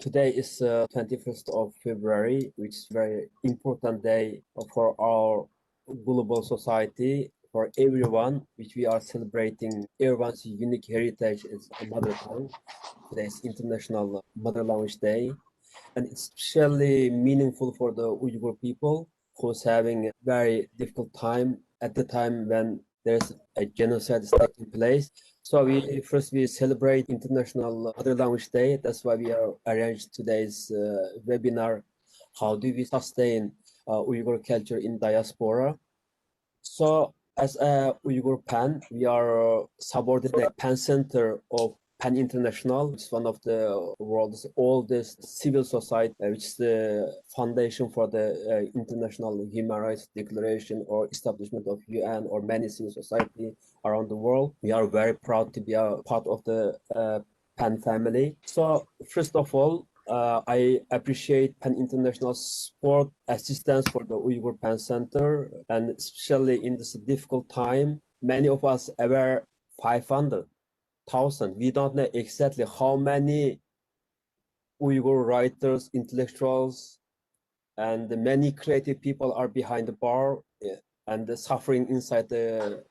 Today is 21st of February, which is a very important day for our global society, for everyone, which we are celebrating everyone's unique heritage as a mother tongue. Today is International Mother Language Day, and it's especially meaningful for the Uyghur people who's having a very difficult time at the time when there's a genocide is taking place. So we celebrate International Mother Language Day. That's why we are arranged today's webinar. How do we sustain Uyghur culture in diaspora? So as a Uyghur PEN, we are subordinate PEN Center of PEN International. It's one of the world's oldest civil society, which is the foundation for the International Human Rights Declaration or establishment of UN or many civil society around the world. We are very proud to be a part of the PEN family. So first of all, I appreciate PEN International support assistance for the Uyghur PEN Center, and especially in this difficult time, many of us were 500,000. We don't know exactly how many Uyghur writers, intellectuals, and many creative people are behind the bar and suffering inside the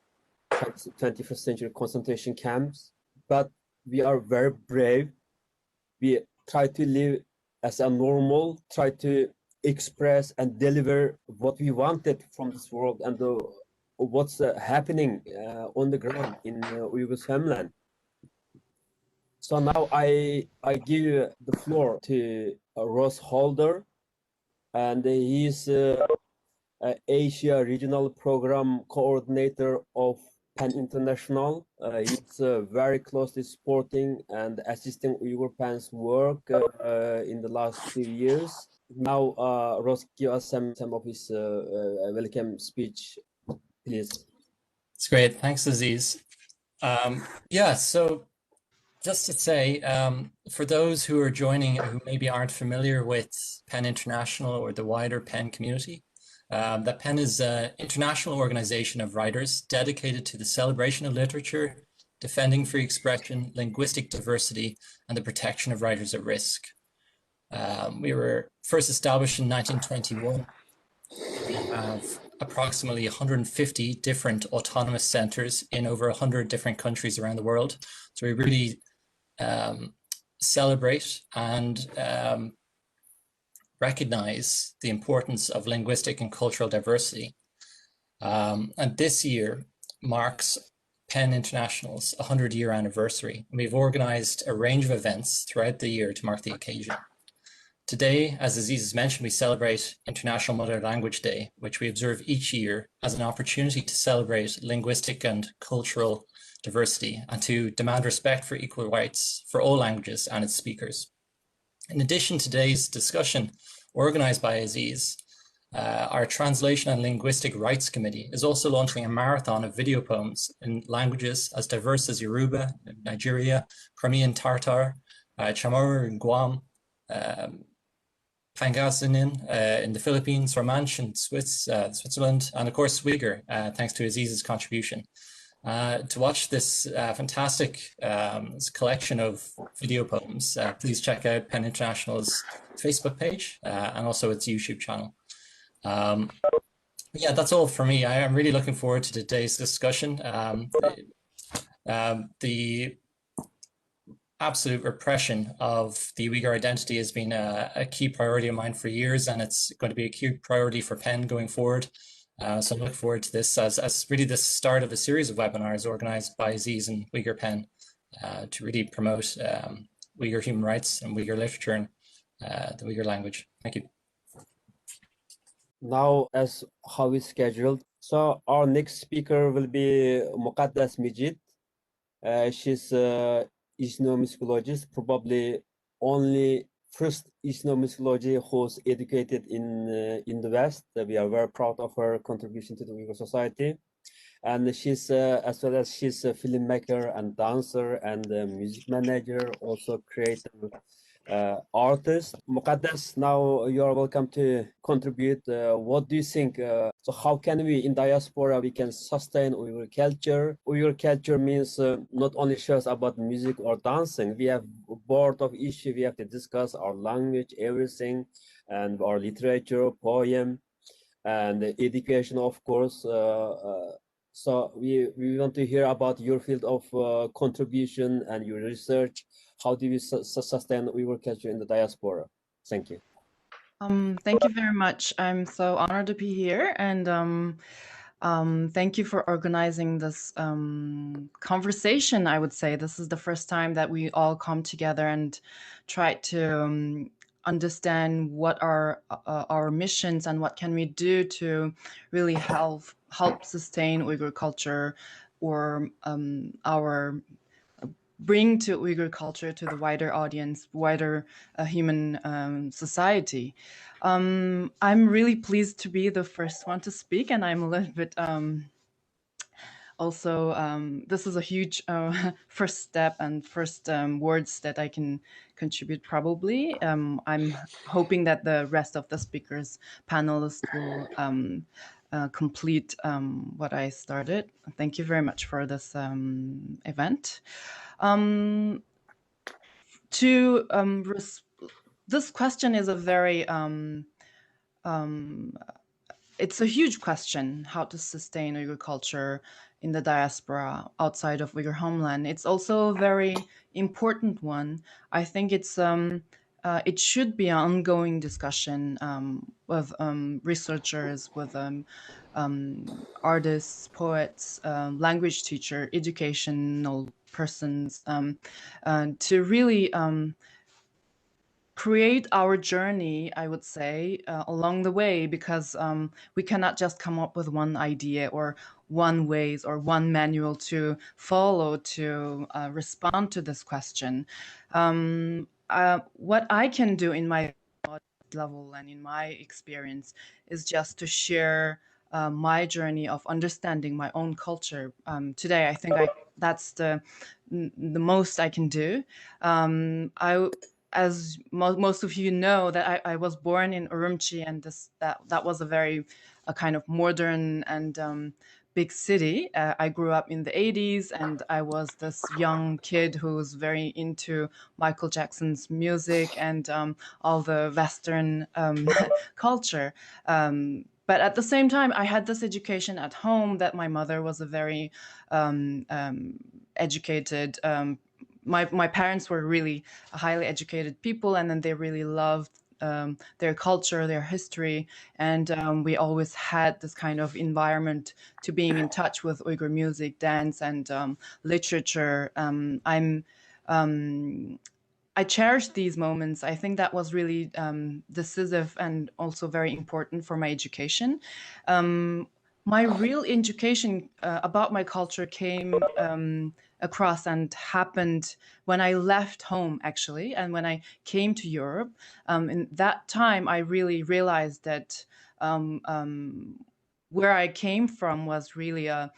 21st century concentration camps. But we are very brave. We try to live as a normal, try to express and deliver what we wanted from this world and what's happening on the ground in Uyghur's homeland. So now I give the floor to Ross Holder, and he's Asia Regional Program Coordinator of PEN International. He's very closely supporting and assisting Uyghur PEN's work in the last few years. Now, Ross, give us some of his welcome speech, please. It's great. Thanks, Aziz. Yeah, so just to say, for those who are joining who maybe aren't familiar with PEN International or the wider PEN community, that PEN is an international organization of writers dedicated to the celebration of literature, defending free expression, linguistic diversity, and the protection of writers at risk. We were first established in 1921. We have approximately 150 different autonomous centers in over 100 different countries around the world. So we really celebrate and recognize the importance of linguistic and cultural diversity. And this year marks PEN International's 100-year anniversary. We've organized a range of events throughout the year to mark the occasion. Today, as Aziz has mentioned, we celebrate International Mother Language Day, which we observe each year as an opportunity to celebrate linguistic and cultural diversity and to demand respect for equal rights for all languages and its speakers. In addition to today's discussion, organized by Aziz, our Translation and Linguistic Rights Committee is also launching a marathon of video poems in languages as diverse as Yoruba in Nigeria, Crimean Tartar, Chamorro in Guam, Pangasinan in the Philippines, Romansh in Switzerland, and of course Uyghur, thanks to Aziz's contribution. To watch this fantastic collection of video poems, please check out PEN International's Facebook page and also its YouTube channel. Yeah, that's all for me. I am really looking forward to today's discussion. The absolute repression of the Uyghur identity has been a key priority of mine for years, and it's going to be a key priority for PEN going forward. So I look forward to this as really the start of a series of webinars organized by Aziz and Uyghur PEN to really promote Uyghur human rights and Uyghur literature and the Uyghur language. Thank you. Now, as how we scheduled, so our next speaker will be Muqaddas Mijit. She's ethnomusicologist, probably only first ethnomusicology who's educated in the West. We are very proud of her contribution to the Uyghur society, and she's as well as she's a filmmaker and dancer and music manager, also creative artist. Muqaddas, now you are welcome to contribute. What do you think? So how can we in diaspora we can sustain Uyghur culture? Uyghur culture means not only shows about music or dancing. We have board of issue. We have to discuss our language, everything, and our literature, poem, and education, of course. So we want to hear about your field of contribution and your research. How do you sustain Uyghur culture in the diaspora? Thank you. Thank you very much. I'm so honored to be here, and thank you for organizing this conversation. I would say this is the first time that we all come together and try to understand what are our missions and what can we do to really help sustain Uyghur culture, or our bring to Uyghur culture to the wider audience, wider human society. I'm really pleased to be the first one to speak, and I'm a little bit also, this is a huge first step and first words that I can contribute probably. I'm hoping that the rest of the speakers, panelists will complete what I started. Thank you very much for this event. This question is a very it's a huge question, how to sustain Uyghur culture in the diaspora outside of Uyghur homeland. It's also a very important one. I think it should be an ongoing discussion with researchers, with artists, poets, language teacher, educational persons, to really create our journey, I would say, along the way, because we cannot just come up with one idea or one ways or one manual to follow to respond to this question. What I can do in my level and in my experience is just to share my journey of understanding my own culture. Today, I think that's the most I can do. As most of you know, that I was born in Urumqi, and that was a kind of modern and big city. I grew up in the 80s, and I was this young kid who was very into Michael Jackson's music and all the Western culture. But at the same time, I had this education at home, that my mother was a very educated my parents were really highly educated people, and then they really loved their culture, their history, and we always had this kind of environment to being in touch with Uyghur music, dance, and literature. I cherish these moments. I think that was really decisive and also very important for my education. My real education about my culture came across and happened when I left home, actually, and when I came to Europe. In that time, I really realized that where I came from was really a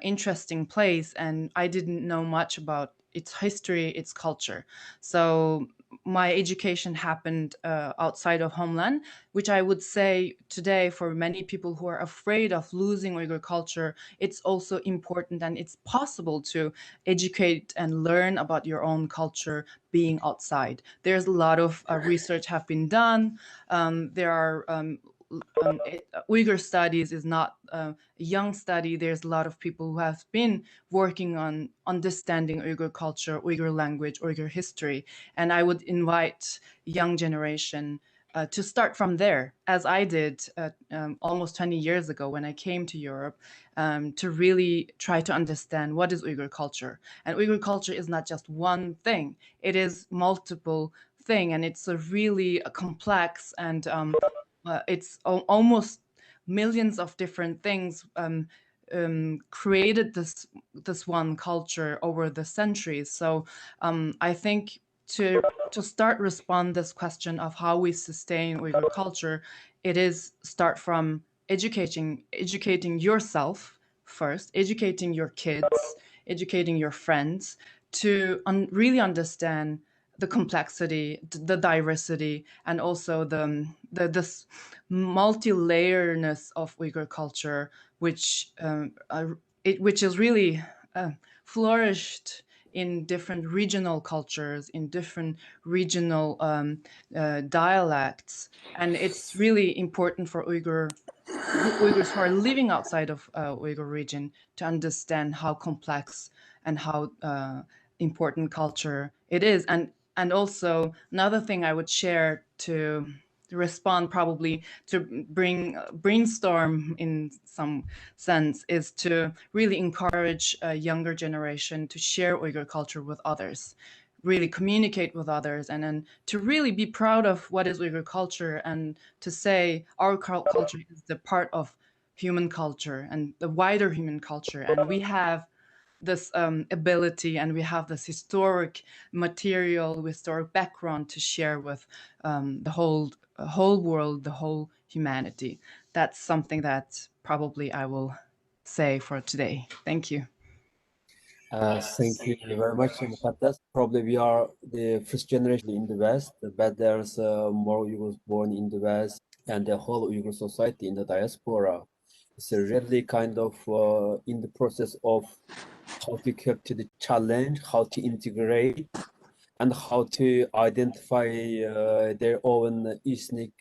interesting place, and I didn't know much about its history, its culture. So my education happened outside of homeland, which I would say today, for many people who are afraid of losing Uyghur culture, it's also important and it's possible to educate and learn about your own culture being outside. There's a lot of research have been done. There are Uyghur studies is not a young study. There's a lot of people who have been working on understanding Uyghur culture, Uyghur language, Uyghur history. And I would invite young generation to start from there, as I did almost 20 years ago when I came to Europe, to really try to understand what is Uyghur culture. And Uyghur culture is not just one thing. It is multiple thing, and it's a really complex and it's almost millions of different things created this one culture over the centuries. So I think to start respond this question of how we sustain Uyghur culture, it is start from educating yourself first, educating your kids, educating your friends to really understand the complexity, the diversity, and also this multi-layerness of Uyghur culture, which is really flourished in different regional cultures, in different regional dialects. And it's really important for Uyghurs who are living outside of Uyghur region to understand how complex and how important culture it is. And also another thing I would share to respond, probably to brainstorm in some sense, is to really encourage a younger generation to share Uyghur culture with others, really communicate with others, and then to really be proud of what is Uyghur culture, and to say our culture is the part of human culture and the wider human culture. And we have this ability, and we have this historic material, historic background to share with the whole world, the whole humanity. That's something that probably I will say for today. Thank you. Thank you very much, Mukaddes. Probably we are the first generation in the West, but there's more Uyghurs born in the West, and the whole Uyghur society in the diaspora is really kind of in the process of how to cope to the challenge, how to integrate, and how to identify their own ethnic,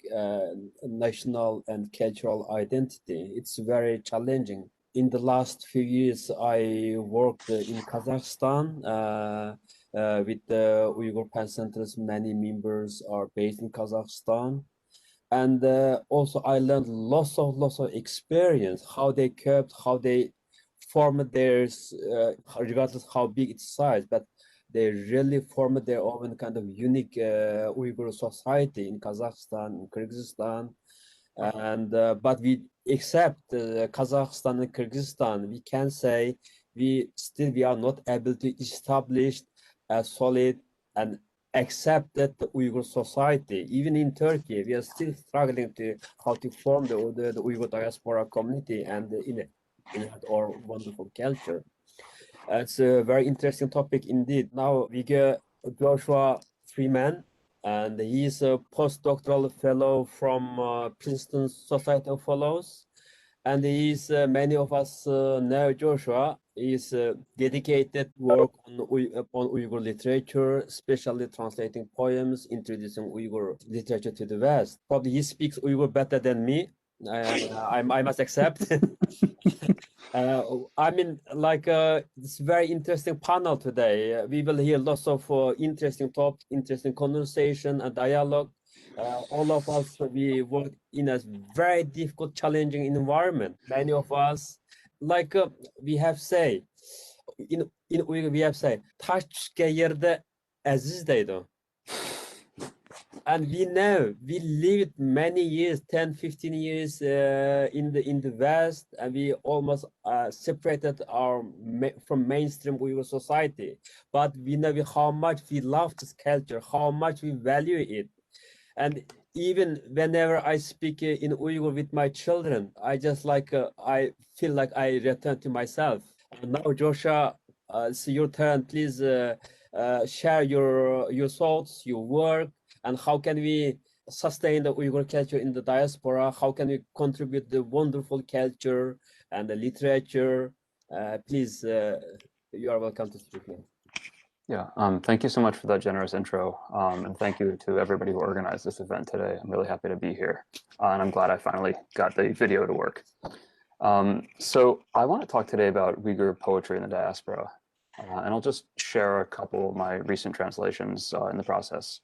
national, and cultural identity. It's very challenging. In the last few years, I worked in Kazakhstan with the Uyghur PEN Centers. Many members are based in Kazakhstan. And also I learned lots of experience, how they coped, how they formed theirs, regardless how big its size, but they really formed their own kind of unique Uyghur society in Kazakhstan, in Kyrgyzstan. And but we, except Kazakhstan and Kyrgyzstan, we can say we are not able to establish a solid and accepted Uyghur society. Even in Turkey, we are still struggling to how to form the Uyghur diaspora community and in our wonderful culture. It's a very interesting topic indeed. Now we get Joshua Freeman, and he is a postdoctoral fellow from Princeton Society of Fellows. And he is, many of us know Joshua. He is dedicated work on Uyghur literature, especially translating poems, introducing Uyghur literature to the West. Probably he speaks Uyghur better than me. I must accept. I mean, like, it's very interesting panel today. We will hear lots of interesting talk, interesting conversation and dialogue. All of us, we work in a very difficult, challenging environment. Many of us, like we have say, in Uyghur we have say, taş yerde aziz deydi. And we know we lived many years, 10, 15 years in the West, and we almost separated from mainstream Uyghur society. But we know how much we love this culture, how much we value it. And even whenever I speak in Uyghur with my children, I just like, I feel like I return to myself. And now, Joshua, it's your turn. Please share your thoughts, your work, and how can we sustain the Uyghur culture in the diaspora? How can we contribute the wonderful culture and the literature? Please, you are welcome to speak now. Yeah, thank you so much for that generous intro. And thank you to everybody who organized this event today. I'm really happy to be here. And I'm glad I finally got the video to work. So I want to talk today about Uyghur poetry in the diaspora. And I'll just share a couple of my recent translations in the process.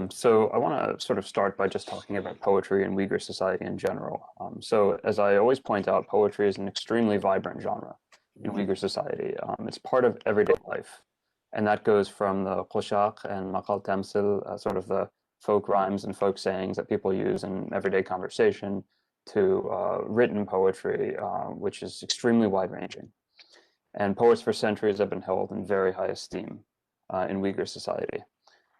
So I want to sort of start by just talking about poetry and Uyghur society in general. So as I always point out, poetry is an extremely vibrant genre in Uyghur society. It's part of everyday life. And that goes from the qoshaq and maqal tamsil, sort of the folk rhymes and folk sayings that people use in everyday conversation, to written poetry, which is extremely wide-ranging. And poets for centuries have been held in very high esteem in Uyghur society.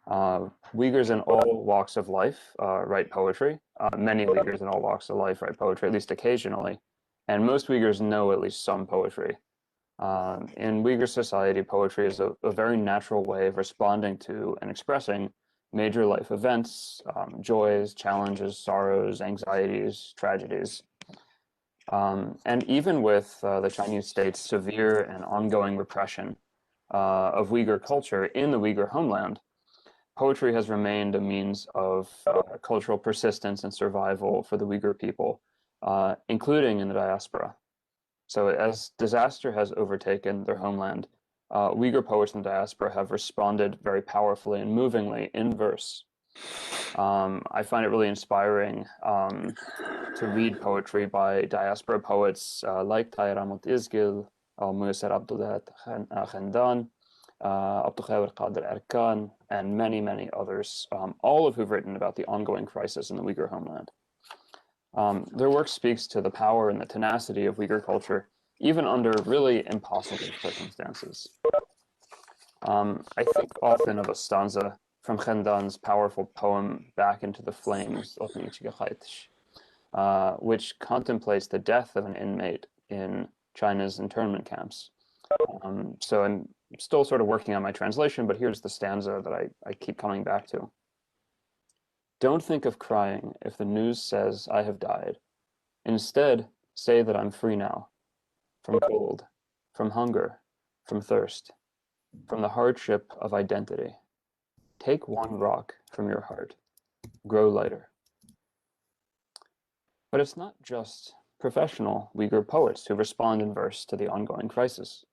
Uyghurs in all walks of life write poetry. Many Uyghurs in all walks of life write poetry, at least occasionally. And most Uyghurs know at least some poetry. In Uyghur society, poetry is a very natural way of responding to and expressing major life events, joys, challenges, sorrows, anxieties, tragedies. And even with the Chinese state's severe and ongoing repression of Uyghur culture in the Uyghur homeland, poetry has remained a means of cultural persistence and survival for the Uyghur people, including in the diaspora. So as disaster has overtaken their homeland, Uyghur poets in the diaspora have responded very powerfully and movingly in verse. I find it really inspiring to read poetry by diaspora poets like Tayramut Izgil, Muyassar Abdullah Khandan, Abdulkhair Qadir Erkan, and many, many others, all of who've written about the ongoing crisis in the Uyghur homeland. Their work speaks to the power and the tenacity of Uyghur culture, even under really impossible circumstances. I think often of a stanza from Khandan's powerful poem Back into the Flames, which contemplates the death of an inmate in China's internment camps. So I'm still sort of working on my translation, but here's the stanza that I keep coming back to. Don't think of crying if the news says I have died. Instead, say that I'm free now, from cold, from hunger, from thirst, from the hardship of identity. Take one rock from your heart, grow lighter. But it's not just professional Uyghur poets who respond in verse to the ongoing crisis.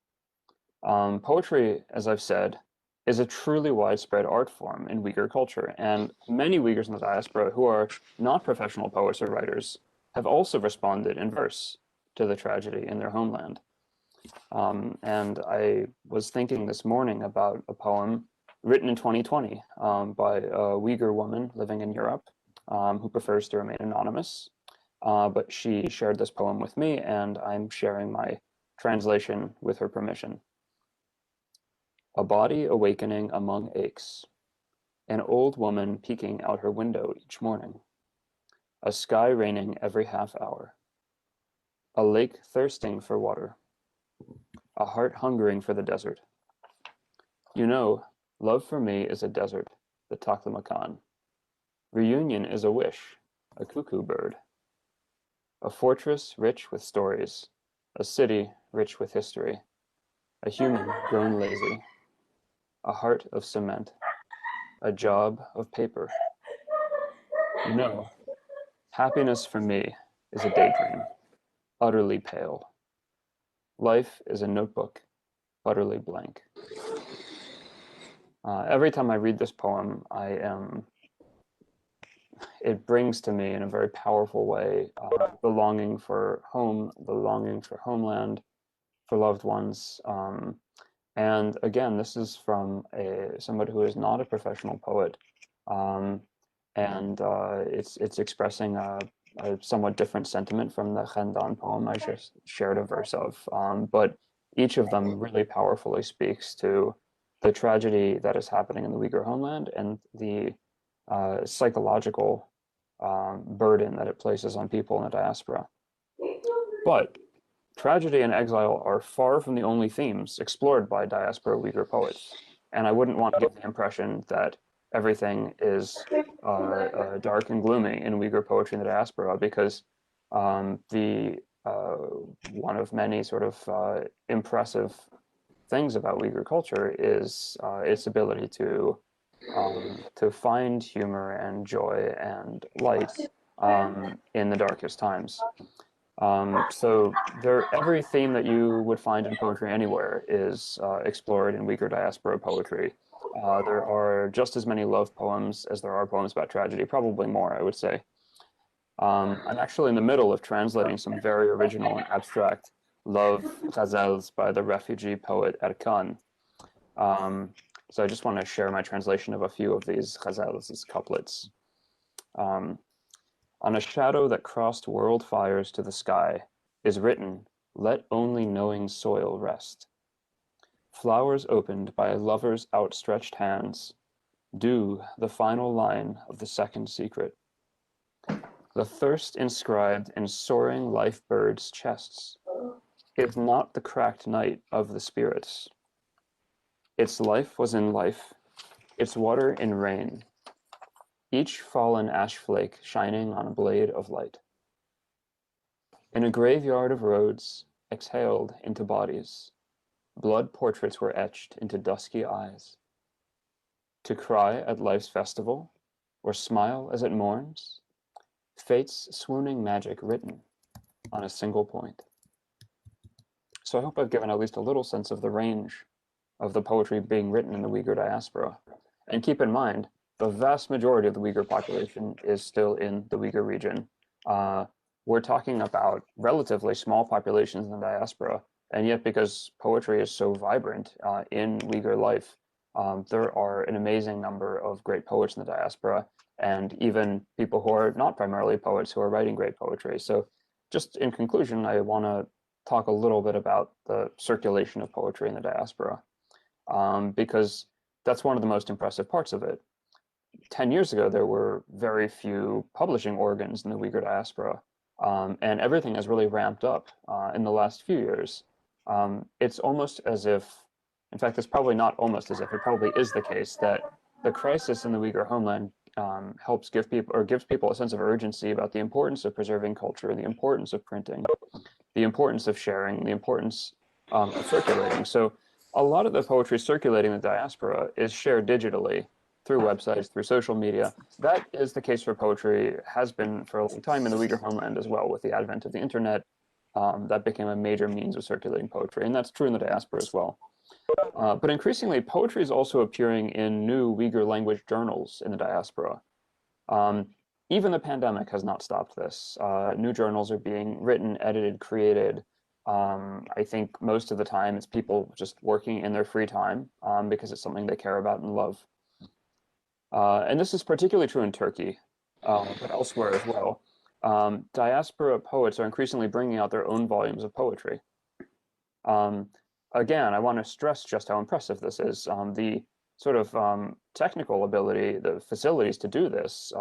Poetry, as I've said, is a truly widespread art form in Uyghur culture, and many Uyghurs in the diaspora who are not professional poets or writers have also responded in verse to the tragedy in their homeland. And I was thinking this morning about a poem written in 2020 by a Uyghur woman living in Europe who prefers to remain anonymous, but she shared this poem with me, and I'm sharing my translation with her permission. A body awakening among aches, an old woman peeking out her window each morning, a sky raining every half hour, a lake thirsting for water, a heart hungering for the desert. You know, love for me is a desert, the Taklamakan. Reunion is a wish, a cuckoo bird. A fortress rich with stories, a city rich with history, a human grown lazy, a heart of cement, a job of paper. You know, happiness for me is a daydream, utterly pale. Life is a notebook, utterly blank. Every time I read this poem, it brings to me in a very powerful way the longing for home, the longing for homeland, for loved ones. And again, this is from somebody who is not a professional poet, and it's expressing a somewhat different sentiment from the Khandan poem I just shared a verse of. But each of them really powerfully speaks to the tragedy that is happening in the Uyghur homeland and the psychological burden that it places on people in the diaspora. But tragedy and exile are far from the only themes explored by diaspora Uyghur poets. And I wouldn't want to give the impression that everything is dark and gloomy in Uyghur poetry in the diaspora, because one of many sort of impressive things about Uyghur culture is its ability to find humor and joy and light in the darkest times. So every theme that you would find in poetry anywhere is explored in Uyghur diaspora poetry. There are just as many love poems as there are poems about tragedy, probably more, I would say. I'm actually in the middle of translating some very original and abstract love ghazals by the refugee poet Erkan. So I just want to share my translation of a few of these ghazals, these couplets. On a shadow that crossed world fires to the sky is written, let only knowing soil rest. Flowers opened by a lover's outstretched hands, do the final line of the second secret. The thirst inscribed in soaring life birds' chests is not the cracked night of the spirits. Its life was in life, its water in rain, each fallen ash flake shining on a blade of light. In a graveyard of roads, exhaled into bodies, blood portraits were etched into dusky eyes. To cry at life's festival, or smile as it mourns, fate's swooning magic written on a single point. So I hope I've given at least a little sense of the range of the poetry being written in the Uyghur diaspora. And keep in mind, the vast majority of the Uyghur population is still in the Uyghur region. We're talking about relatively small populations in the diaspora, and yet because poetry is so vibrant in Uyghur life, there are an amazing number of great poets in the diaspora, and even people who are not primarily poets who are writing great poetry. So just in conclusion, I want to talk a little bit about the circulation of poetry in the diaspora, because that's one of the most impressive parts of it. 10 years ago, there were very few publishing organs in the Uyghur diaspora, and everything has really ramped up in the last few years. It's almost as if, in fact, it's probably not almost as if, it probably is the case that the crisis in the Uyghur homeland helps give people, or gives people, a sense of urgency about the importance of preserving culture, the importance of printing, the importance of sharing, the importance of circulating. So a lot of the poetry circulating in the diaspora is shared digitally through websites, through social media. That is the case for poetry, has been for a long time in the Uyghur homeland as well. With the advent of the internet, that became a major means of circulating poetry, and that's true in the diaspora as well. But increasingly, poetry is also appearing in new Uyghur language journals in the diaspora. Even the pandemic has not stopped this. New journals are being written, edited, created. I think most of the time it's people just working in their free time because it's something they care about and love. And this is particularly true in Turkey, but elsewhere as well. Diaspora poets are increasingly bringing out their own volumes of poetry. Again, I want to stress just how impressive this is. The sort of technical ability, the facilities to do this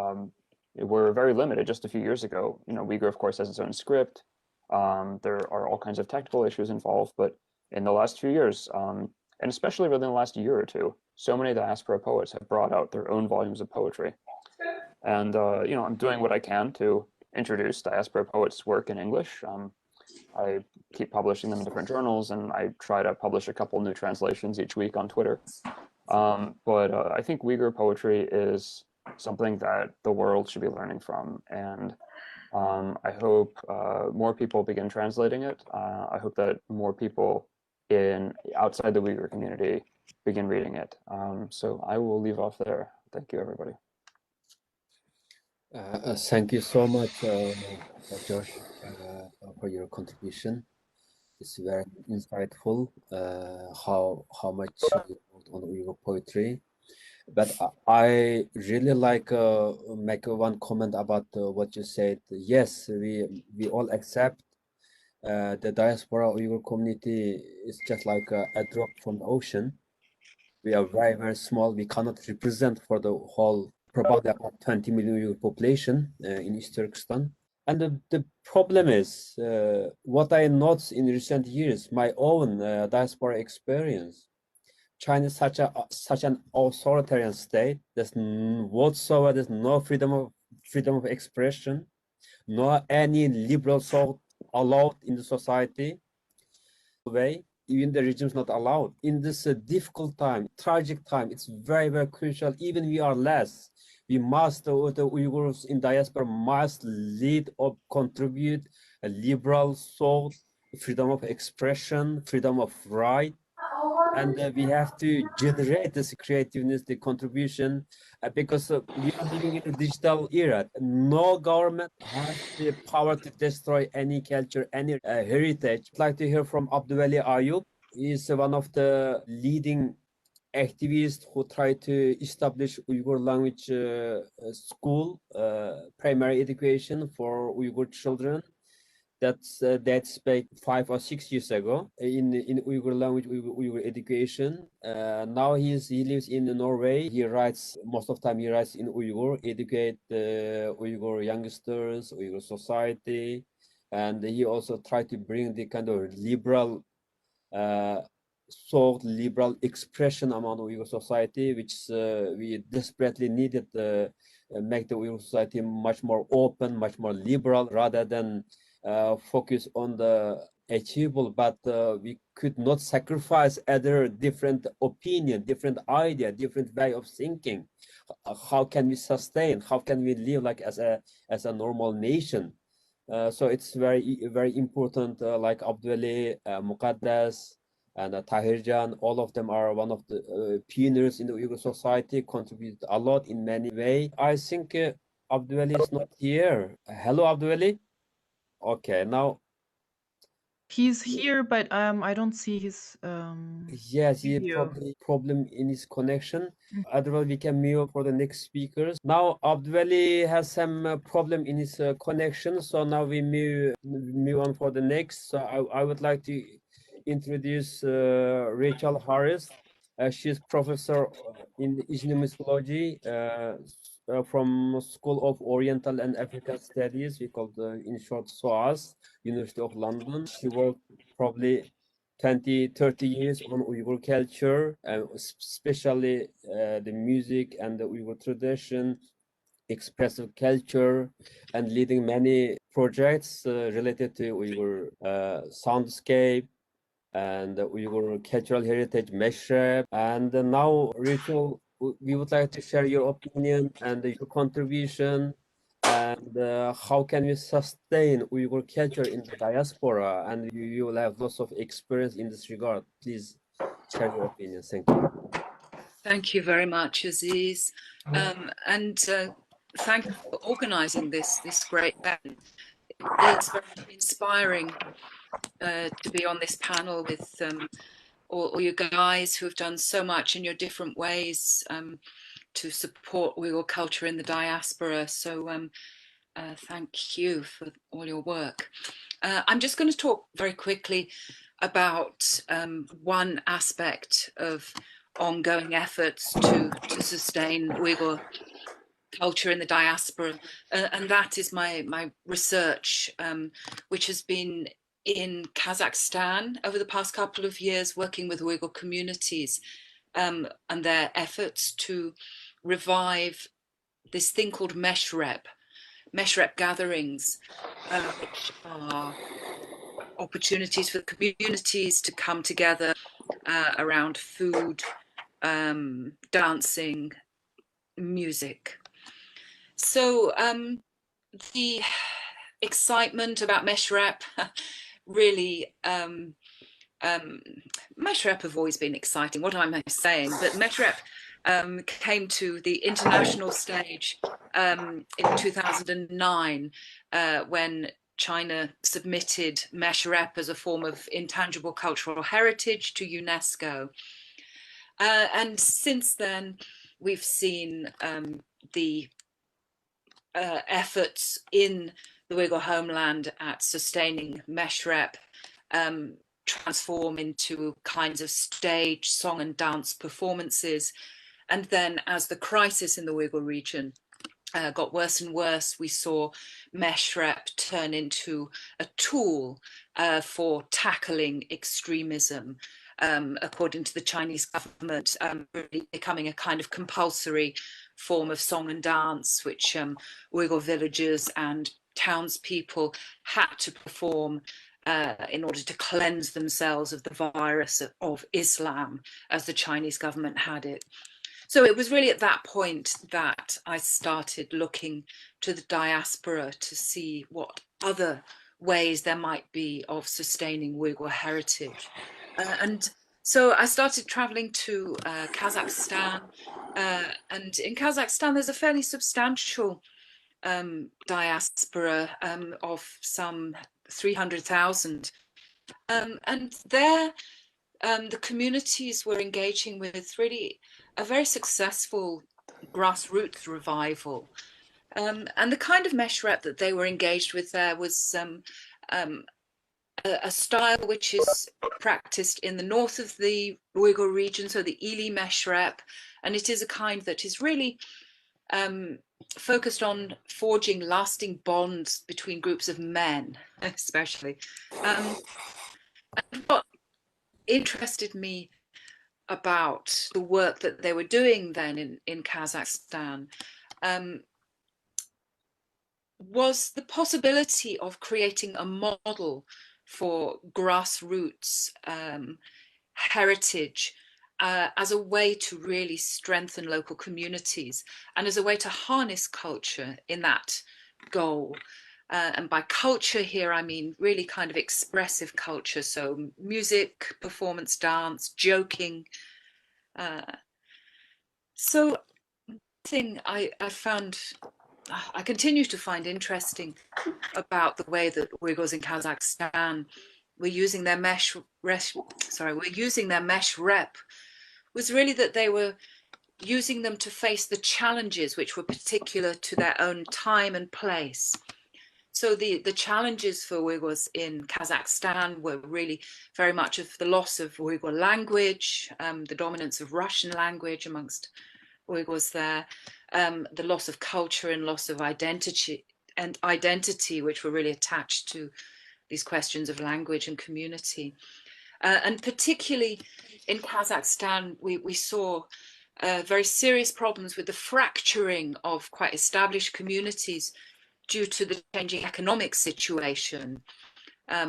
were very limited just a few years ago. You know, Uyghur, of course, has its own script. There are all kinds of technical issues involved, but in the last few years, and especially within the last year or two, so many diaspora poets have brought out their own volumes of poetry. And, you know, I'm doing what I can to introduce diaspora poets' work in English. I keep publishing them in different journals, and I try to publish a couple new translations each week on Twitter. But I think Uyghur poetry is something that the world should be learning from. And I hope more people begin translating it. I hope that more people outside the Uyghur community begin reading it. So I will leave off there. Thank you, everybody. Thank you so much, Josh, for your contribution. It's very insightful how much you wrote on Uyghur poetry. But I really like make one comment about what you said. Yes, we all accept the diaspora Uyghur community is just like a drop from the ocean. We are very, very small. We cannot represent for the whole, probably about 20 million Uyghur population in East Turkestan. And the problem is, what I noticed in recent years, my own diaspora experience. China is such an authoritarian state. There's no freedom of expression, no any liberal thought allowed in the society. Way, even the regime is not allowed in this difficult time, tragic time. It's very, very crucial. Even we are less. We must, the Uyghurs in diaspora must lead or contribute a liberal thought, freedom of expression, freedom of right. And we have to generate this creativeness, the contribution, because we are living in a digital era. No government has the power to destroy any culture, any heritage. I'd like to hear from Abdulwali Ayub. He's one of the leading activists who try to establish Uyghur language school, primary education for Uyghur children. That's back 5 or 6 years ago in Uyghur language, Uyghur education. Now he lives in Norway. He writes most of the time. He writes in Uyghur, educate Uyghur youngsters, Uyghur society, and he also tried to bring the kind of liberal thought, liberal expression among Uyghur society, which we desperately needed to make the Uyghur society much more open, much more liberal, rather than focus on the achievable, but we could not sacrifice other different opinion, different idea, different way of thinking. How can we sustain? How can we live like as a normal nation? So it's very important. Like Abdulli, Muqaddas, and Tahirjan, all of them are one of the pioneers in the Uyghur society, contributed a lot in many ways. I think Abdulli is not here. Hello, Abdulli. Okay, now He's here, but I don't see his yes, he video. probably problem in his connection. Mm. Otherwise, we can move for the next speakers. Now, Abdulli has some problem in his connection, so now we move on for the next. So I would like to introduce Rachel Harris. She's professor in ethnomusicology from School of Oriental and African Studies. We call in short SOAS, University of London. She worked probably 20, 30 years on Uyghur culture, especially the music and the Uyghur tradition, expressive culture, and leading many projects related to Uyghur soundscape and the Uyghur cultural heritage, Meshrep. And now, Rachel, we would like to share your opinion and your contribution and how can we sustain Uyghur culture in the diaspora? And you will have lots of experience in this regard. Please share your opinion. Thank you. Thank you very much, Aziz. And thank you for organising this great event. It's very inspiring to be on this panel with all you guys who have done so much in your different ways to support Uyghur culture in the diaspora. So thank you for all your work. I'm just going to talk very quickly about one aspect of ongoing efforts to sustain Uyghur culture in the diaspora, and that is my research, which has been in Kazakhstan over the past couple of years, working with Uyghur communities and their efforts to revive this thing called Meshrep gatherings, which are opportunities for communities to come together around food, dancing, music. So the excitement about Meshrep really, Meshrep have always been exciting. What am I saying? But Meshrep came to the international stage in 2009 when China submitted Meshrep as a form of intangible cultural heritage to UNESCO. And since then, we've seen the efforts in the Uyghur homeland at sustaining Meshrep transform into kinds of stage, song and dance performances. And then as the crisis in the Uyghur region got worse and worse, we saw Meshrep turn into a tool for tackling extremism, according to the Chinese government, really becoming a kind of compulsory form of song and dance, which Uyghur villagers and townspeople had to perform in order to cleanse themselves of the virus of Islam, as the Chinese government had it. So it was really at that point that I started looking to the diaspora to see what other ways there might be of sustaining Uyghur heritage. And so I started traveling to Kazakhstan, and in Kazakhstan there's a fairly substantial diaspora of some 300,000. And there the communities were engaging with really a very successful grassroots revival. And the kind of Meshrep that they were engaged with there was a style which is practiced in the north of the Uyghur region, so the Ili Meshrep, and it is a kind that is really focused on forging lasting bonds between groups of men, especially. And what interested me about the work that they were doing then in Kazakhstan was the possibility of creating a model for grassroots heritage as a way to really strengthen local communities and as a way to harness culture in that goal. And by culture here, I mean really kind of expressive culture. So music, performance, dance, joking. So thing I found, I continue to find interesting about the way that Uyghurs in Kazakhstan were using their mesh rep was really that they were using them to face the challenges which were particular to their own time and place. So the challenges for Uyghurs in Kazakhstan were really very much of the loss of Uyghur language, the dominance of Russian language amongst Uyghurs there, the loss of culture and loss of identity, which were really attached to these questions of language and community. And particularly in Kazakhstan, we saw very serious problems with the fracturing of quite established communities due to the changing economic situation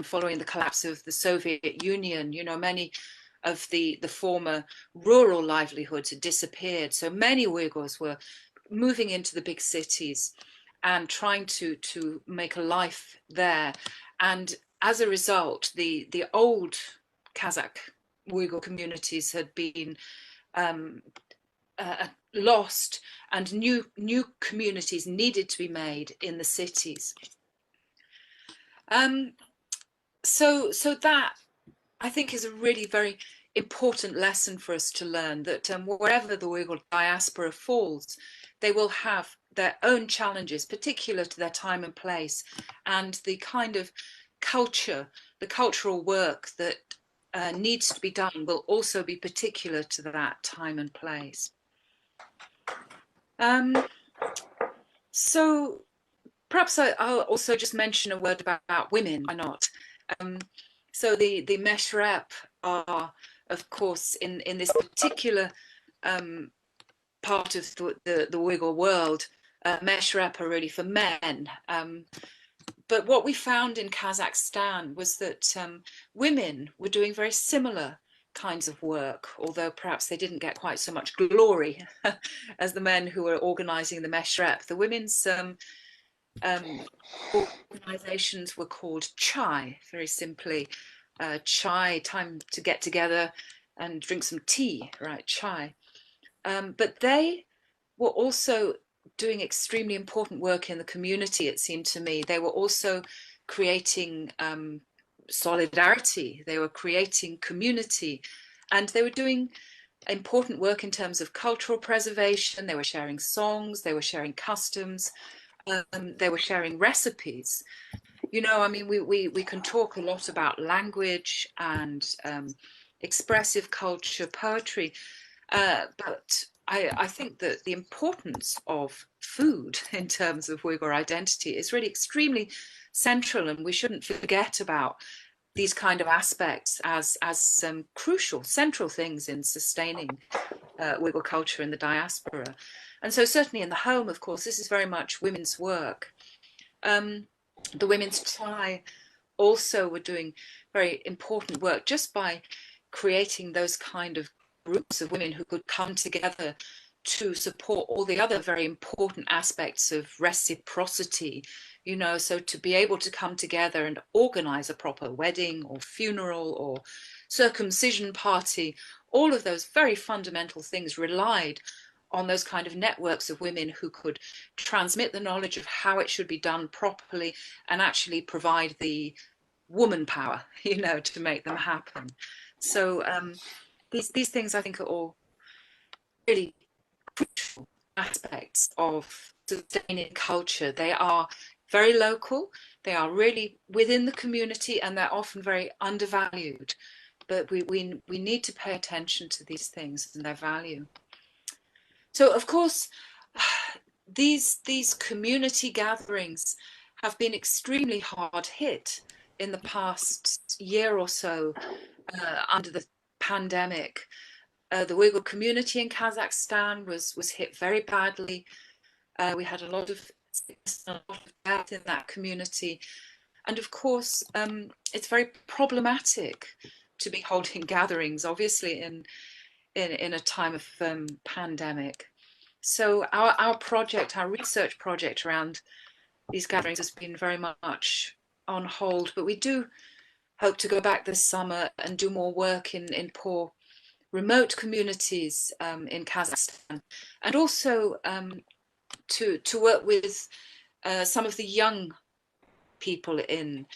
following the collapse of the Soviet Union. You know, many of the former rural livelihoods had disappeared. So many Uyghurs were moving into the big cities and trying to make a life there. And as a result, the old Kazakh Uyghur communities had been lost, and new communities needed to be made in the cities. So that, I think, is a really very important lesson for us to learn, that wherever the Uyghur diaspora falls, they will have their own challenges, particular to their time and place, and the kind of culture, the cultural work that needs to be done will also be particular to that time and place. So perhaps I'll also just mention a word about women. Why not? So the Meshrep are, of course, in this particular part of the Uyghur world, Meshrep are really for men. But what we found in Kazakhstan was that women were doing very similar kinds of work, although perhaps they didn't get quite so much glory as the men who were organizing the Meshrep. The women's organizations were called Chai, very simply. Chai, time to get together and drink some tea, right? Chai. But they were also doing extremely important work in the community, it seemed to me. They were also creating solidarity, they were creating community, and they were doing important work in terms of cultural preservation. They were sharing songs, they were sharing customs, they were sharing recipes. You know, I mean, we can talk a lot about language and expressive culture, poetry, but I think that the importance of food in terms of Uyghur identity is really extremely central, and we shouldn't forget about these kind of aspects as some crucial, central things in sustaining Uyghur culture in the diaspora. And so certainly in the home, of course, this is very much women's work. The Women's Chai also were doing very important work just by creating those kind of groups of women who could come together to support all the other very important aspects of reciprocity, you know, so to be able to come together and organize a proper wedding or funeral or circumcision party, all of those very fundamental things relied on those kind of networks of women who could transmit the knowledge of how it should be done properly and actually provide the woman power, you know, to make them happen. So these things, I think, are all really crucial aspects of sustaining culture. They are very local, they are really within the community, and they're often very undervalued. But we need to pay attention to these things and their value. So, of course, these community gatherings have been extremely hard hit in the past year or so under the pandemic. The Uyghur community in Kazakhstan was hit very badly. We had a lot of a lot of death in that community. And of course, it's very problematic to be holding gatherings, obviously, in a time of pandemic. So our project, our research project around these gatherings has been very much on hold, but we do hope to go back this summer and do more work in poor remote communities in Kazakhstan, and also to work with some of the young people in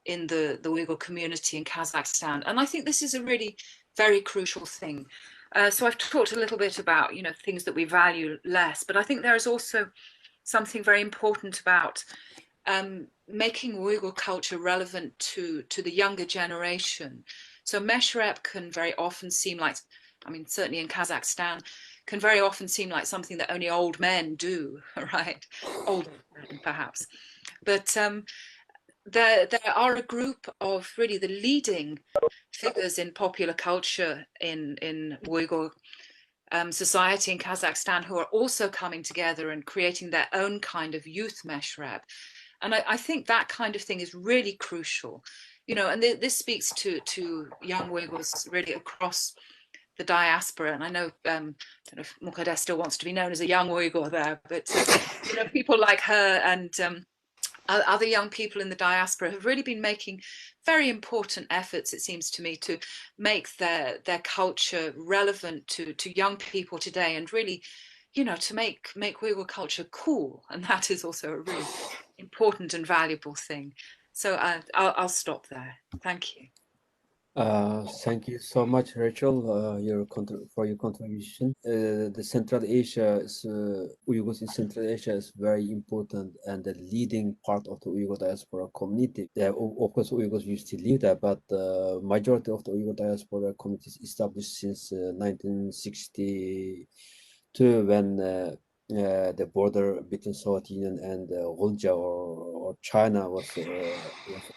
the Uyghur community in Kazakhstan. And I think this is a really very crucial thing. So I've talked a little bit about, you know, things that we value less, but I think there is also something very important about making Uyghur culture relevant to the younger generation. So Meshrep can very often seem like, I mean, certainly in Kazakhstan, can very often seem like something that only old men do, right? Older men, perhaps. But there are a group of really the leading figures in popular culture in Uyghur society in Kazakhstan who are also coming together and creating their own kind of youth meshrab. And I think that kind of thing is really crucial, you know, and this speaks to young Uyghurs really across the diaspora. And I know, I don't know if Muqaddes still wants to be known as a young Uyghur there, but you know, people like her and other young people in the diaspora have really been making very important efforts, it seems to me, to make their culture relevant to young people today, and really, you know, to make Uyghur culture cool. And that is also a really important and valuable thing. So I'll stop there. Thank you. Thank you so much, Rachel, for your contribution. The Central Asia, Uyghurs in Central Asia is very important and the leading part of the Uyghur diaspora community. Of course, Uyghurs used to live there, but the majority of the Uyghur diaspora community is established since 1962, when the border between Soviet Union and Volga or China was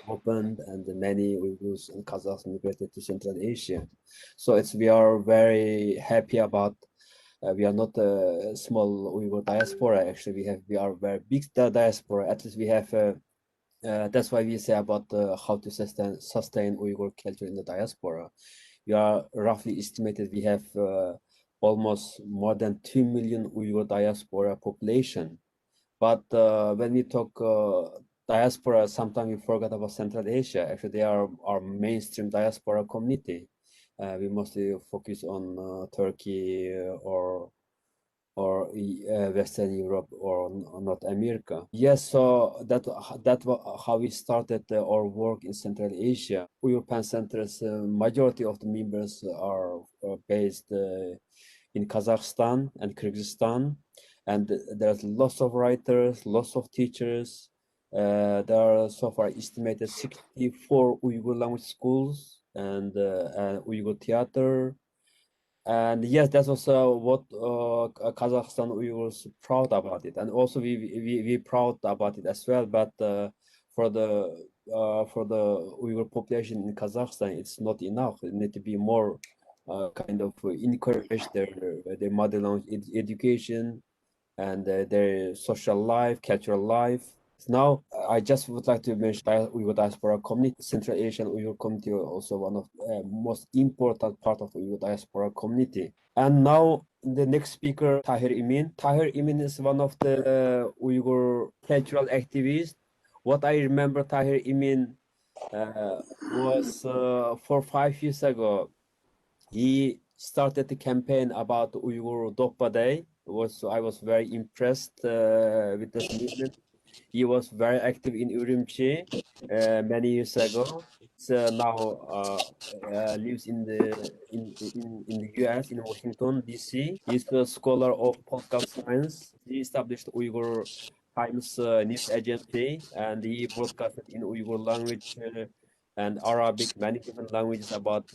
opened, and many Uyghurs and Kazakhs migrated to Central Asia. So we are very happy about. We are not a small Uyghur diaspora. Actually, we are very big diaspora. At least we have. That's why we say about how to sustain Uyghur culture in the diaspora. We are roughly estimated we have almost more than 2 million Uyghur diaspora population. But when we talk diaspora, sometimes we forget about Central Asia. Actually, they are our mainstream diaspora community. We mostly focus on Turkey or Western Europe or North America. Yes, so that's how we started our work in Central Asia. Uyghur PEN Center's majority of the members are based in Kazakhstan and Kyrgyzstan, and there's lots of writers, lots of teachers. There are so far estimated 64 Uyghur language schools and Uyghur theater. And yes, that's also what Kazakhstan Uyghurs proud about it, and also we proud about it as well. But for the Uyghur population in Kazakhstan, it's not enough. It need to be more kind of encourage their mother language education and their social life, cultural life. Now, I just would like to mention Uyghur diaspora community. Central Asian Uyghur community are also one of the most important part of the Uyghur diaspora community. And now the next speaker, Tahir Imin. Tahir Imin is one of the Uyghur cultural activists. What I remember Tahir Imin was 4 or 5 years ago. He started the campaign about Uyghur Dokpa Day. I was very impressed with this movement. He was very active in Urumqi many years ago. So now lives in the US, in Washington D.C. He's a scholar of political science. He established Uyghur Times news agency, and he broadcasted in Uyghur language and Arabic, many different languages about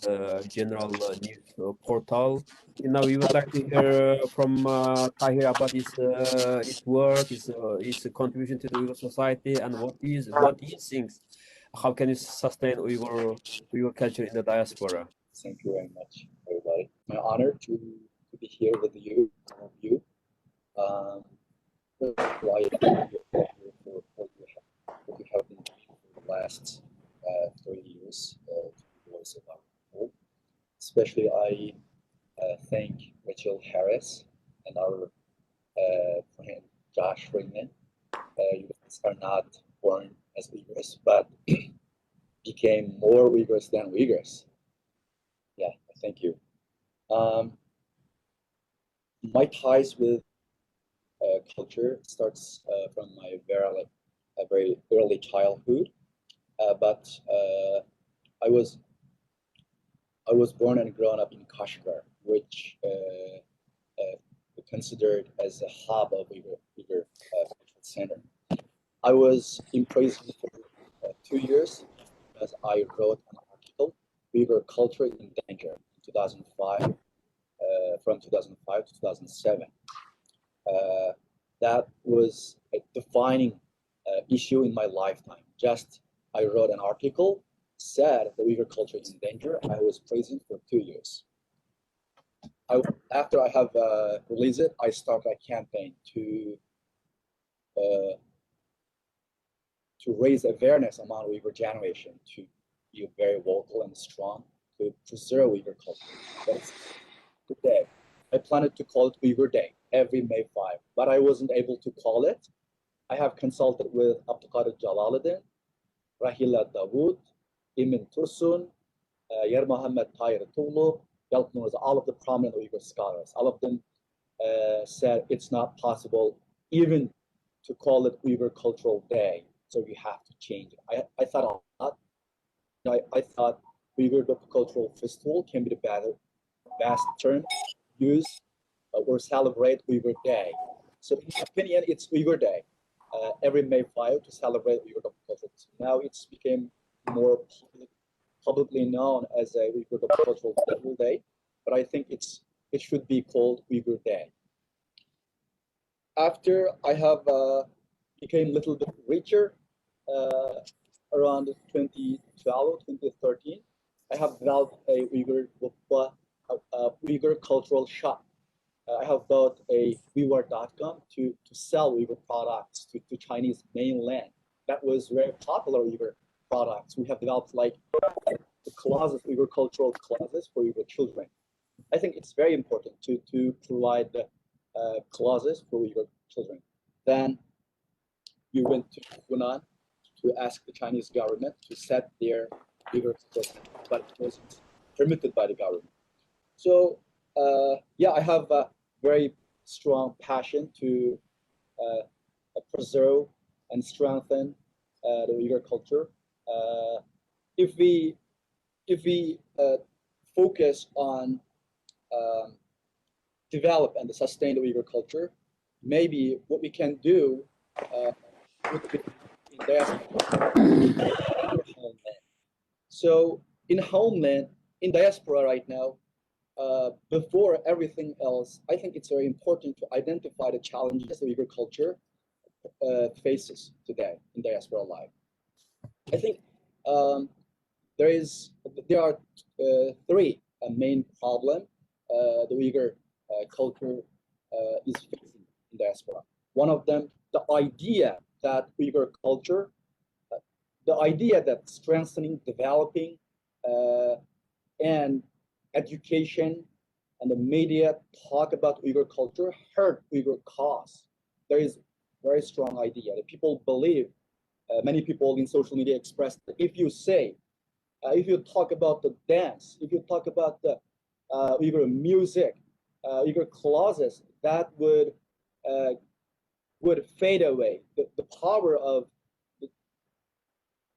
general news portal. Now we would like to hear from Tahir about his work, his contribution to the Uyghur society, and what he thinks. How can you sustain Uyghur culture in the diaspora? Thank you very much, everybody. My honor to be here with you, all of you. why what we have been doing for the last 30 years to the voice of our people. Especially, I thank Rachel Harris and our friend Josh Freeman. You guys are not born as Uyghurs, but became more Uyghurs than Uyghurs. Yeah, thank you. My ties with culture starts from my very early childhood, but I was born and grown up in Kashgar, which considered as a hub of Uyghur Cultural Center. I was in prison for 2 years as I wrote an article, Uyghur Culture in Danger, in 2005, from 2005 to 2007. That was a defining issue in my lifetime. I wrote an article, said the Uyghur culture is in danger. I was imprisoned for 2 years. After I have released it, I started a campaign to raise awareness among Uyghur generation, to be very vocal and strong, to preserve Uyghur culture. That's today. I planned to call it Uyghur Day every May 5, but I wasn't able to call it. I have consulted with Abdulkadir Jalaluddin, Rahila Dawood, Imin Tursun, Yer Mohammed Tahir Tulu, all of the prominent Uyghur scholars. All of them said it's not possible even to call it Uyghur Cultural Day, so we have to change it. I thought a lot. I thought Uyghur Cultural Festival can be the best term used or celebrate Uyghur Day. So in my opinion, it's Uyghur Day every May 5 to celebrate Uyghur Cultural Festival. Now it's became more publicly known as a Uyghur Cultural Festival Day, but I think it should be called Uyghur Day. After I have became a little bit richer, around 2012, 2013, I have developed a Uyghur cultural shop. I have built a Uyghur.com to sell Uyghur products to Chinese mainland. That was very popular Uyghur products. We have developed like the closets, Uyghur cultural closets for Uyghur children. I think it's very important to provide the closets for Uyghur children. Then we went to Hunan to ask the Chinese government to set their Uyghur closets, but it wasn't permitted by the government. So yeah, I have a very strong passion to preserve and strengthen the Uyghur culture. If we focus on develop and sustain the Uyghur culture, maybe what we can do would be in diaspora. So in homeland, in diaspora right now, before everything else, I think it's very important to identify the challenges the Uyghur culture faces today in diaspora life. I think there are three main problems the Uyghur culture is facing in diaspora. One of them, the idea that Uyghur culture, the idea that strengthening, developing, and education and the media talk about Uyghur culture hurt Uyghur cause. There is very strong idea that people believe, many people in social media express that if you say, if you talk about the dance, if you talk about the Uyghur music, Uyghur clothes, that would fade away. The power of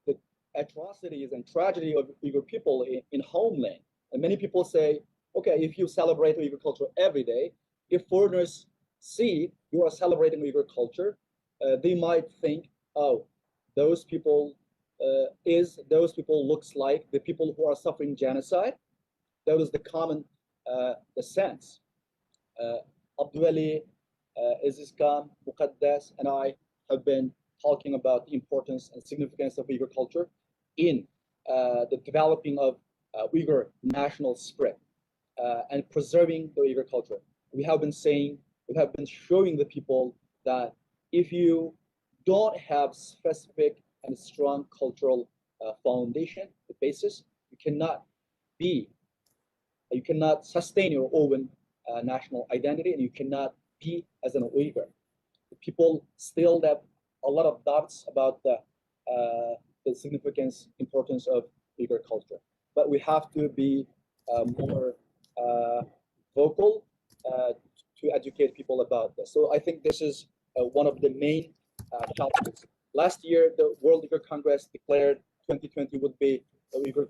the atrocities and tragedy of Uyghur people in homeland. And many people say, okay, if you celebrate Uyghur culture every day, if foreigners see you are celebrating Uyghur culture, they might think, oh, those people looks like the people who are suffering genocide. That was the common the sense. Abdulwali, Aziz Khan, Muqaddas, and I have been talking about the importance and significance of Uyghur culture in the developing of Uyghur national spirit and preserving the Uyghur culture. We have been showing the people that if you don't have specific and strong cultural foundation, the basis, you cannot sustain your own national identity, and you cannot be as an Uyghur. People still have a lot of doubts about the significance, importance of Uyghur culture. But we have to be more vocal to educate people about this. So I think this is one of the main challenges. Last year, the World Uyghur Congress declared 2020 would be the Uyghur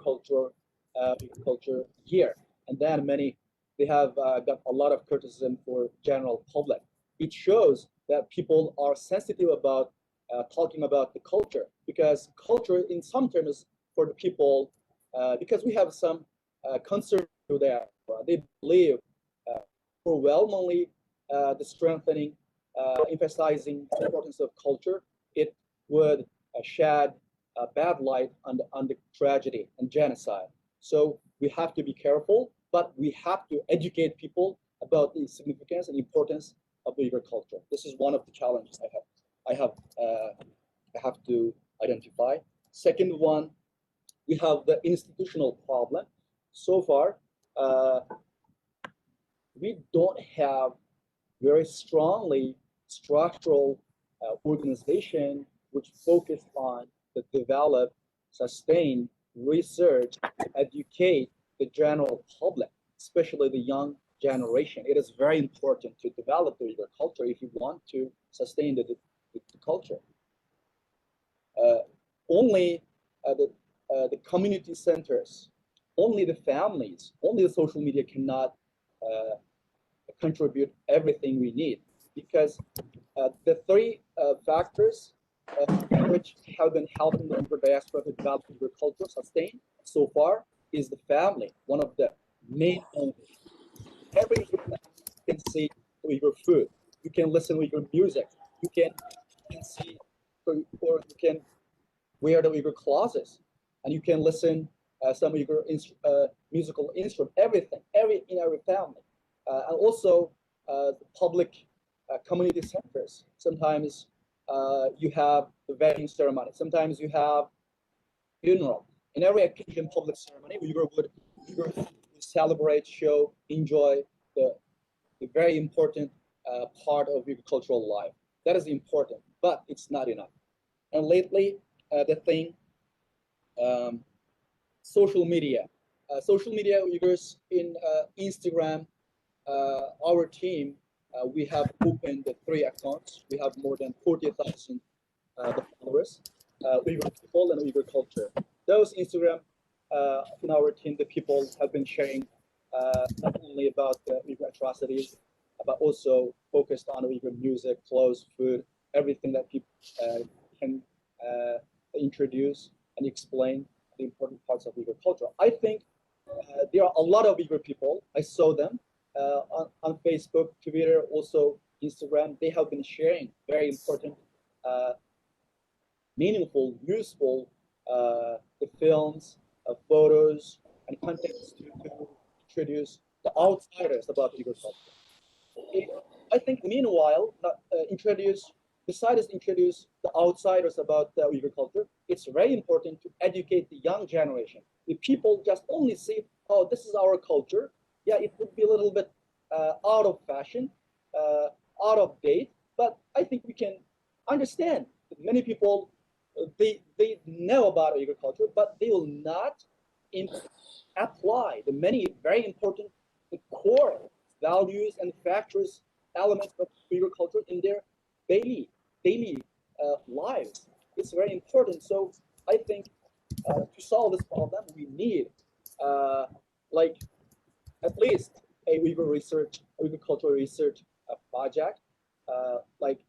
culture year, and then they have got a lot of criticism for general public. It shows that people are sensitive about talking about the culture, because culture in some terms for the people, because we have some concern there. They believe overwhelmingly the strengthening, emphasizing the importance of culture, it would shed a bad light on the tragedy and genocide. So we have to be careful, but we have to educate people about the significance and importance of Uyghur culture. This is one of the challenges I have to identify. Second one, we have the institutional problem. So far, we don't have very strongly structural organization which focus on the develop, sustain, research, educate the general public, especially the young generation. It is very important to develop the Uyghur culture if you want to sustain the culture. Only the community centers, only the families, only the social media cannot contribute everything we need, because the three factors which have been helping the Uyghur diaspora to develop Uyghur culture, sustain so far, is the family, one of the main foundations. Every Uyghur can see Uyghur food, you can listen to Uyghur music, you can see, or you can wear the Uyghur clothes, and you can listen some Uyghur musical instrument, everything, in every family. And also the public community centers. Sometimes you have the wedding ceremony. Sometimes you have funeral. In every occasion, public ceremony, Uyghur would celebrate, show, enjoy the very important part of Uyghur cultural life. That is important, but it's not enough. And lately, the thing, social media. Social media, Uyghurs in Instagram, our team, we have opened the 3 accounts. We have more than 40,000 followers, Uyghur people and Uyghur culture. Those Instagram, in our team, the people have been sharing not only about the Uyghur atrocities, but also focused on Uyghur music, clothes, food, everything that people can introduce and explain the important parts of Uyghur culture. I think there are a lot of Uyghur people. I saw them on Facebook, Twitter, also Instagram. They have been sharing very important, meaningful, useful the films, photos, and contents to introduce the outsiders about Uyghur culture. I think meanwhile, besides introduce the outsiders about the Uyghur culture, it's very important to educate the young generation. If people just only see, oh, this is our culture, yeah, it would be a little bit out of fashion, out of date, but I think we can understand that many people, they know about Uyghur culture, but they will not apply the many very important core values and factors, elements of Uyghur culture in their daily lives. It's very important. So I think to solve this problem, we need like at least a Uyghur cultural research project, like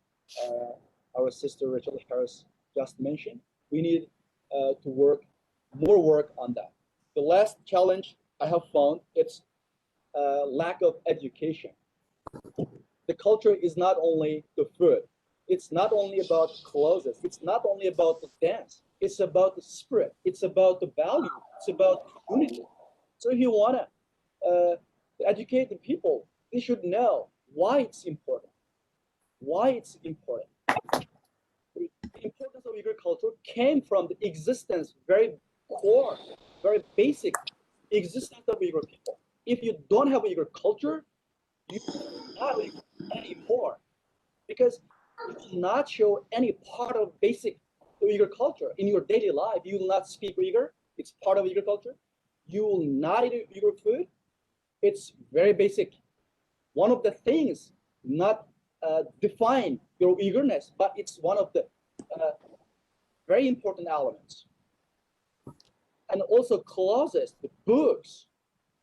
our sister Rachel Harris just mentioned. We need to more work on that. The last challenge I have found, it's lack of education. The culture is not only the food, it's not only about clothes, it's not only about the dance, it's about the spirit, it's about the value, it's about unity. So if you want to educate the people, they should know why it's important. Why it's important. The importance of Uyghur culture came from the existence, very core, very basic existence of Uyghur people. If you don't have Uyghur culture, you are not Uyghur anymore, because you will not show any part of basic Uyghur culture in your daily life. You will not speak Uyghur. It's part of Uyghur culture. You will not eat Uyghur food. It's very basic. One of the things not define your Uyghurness, but it's one of the very important elements. And also clauses, the books,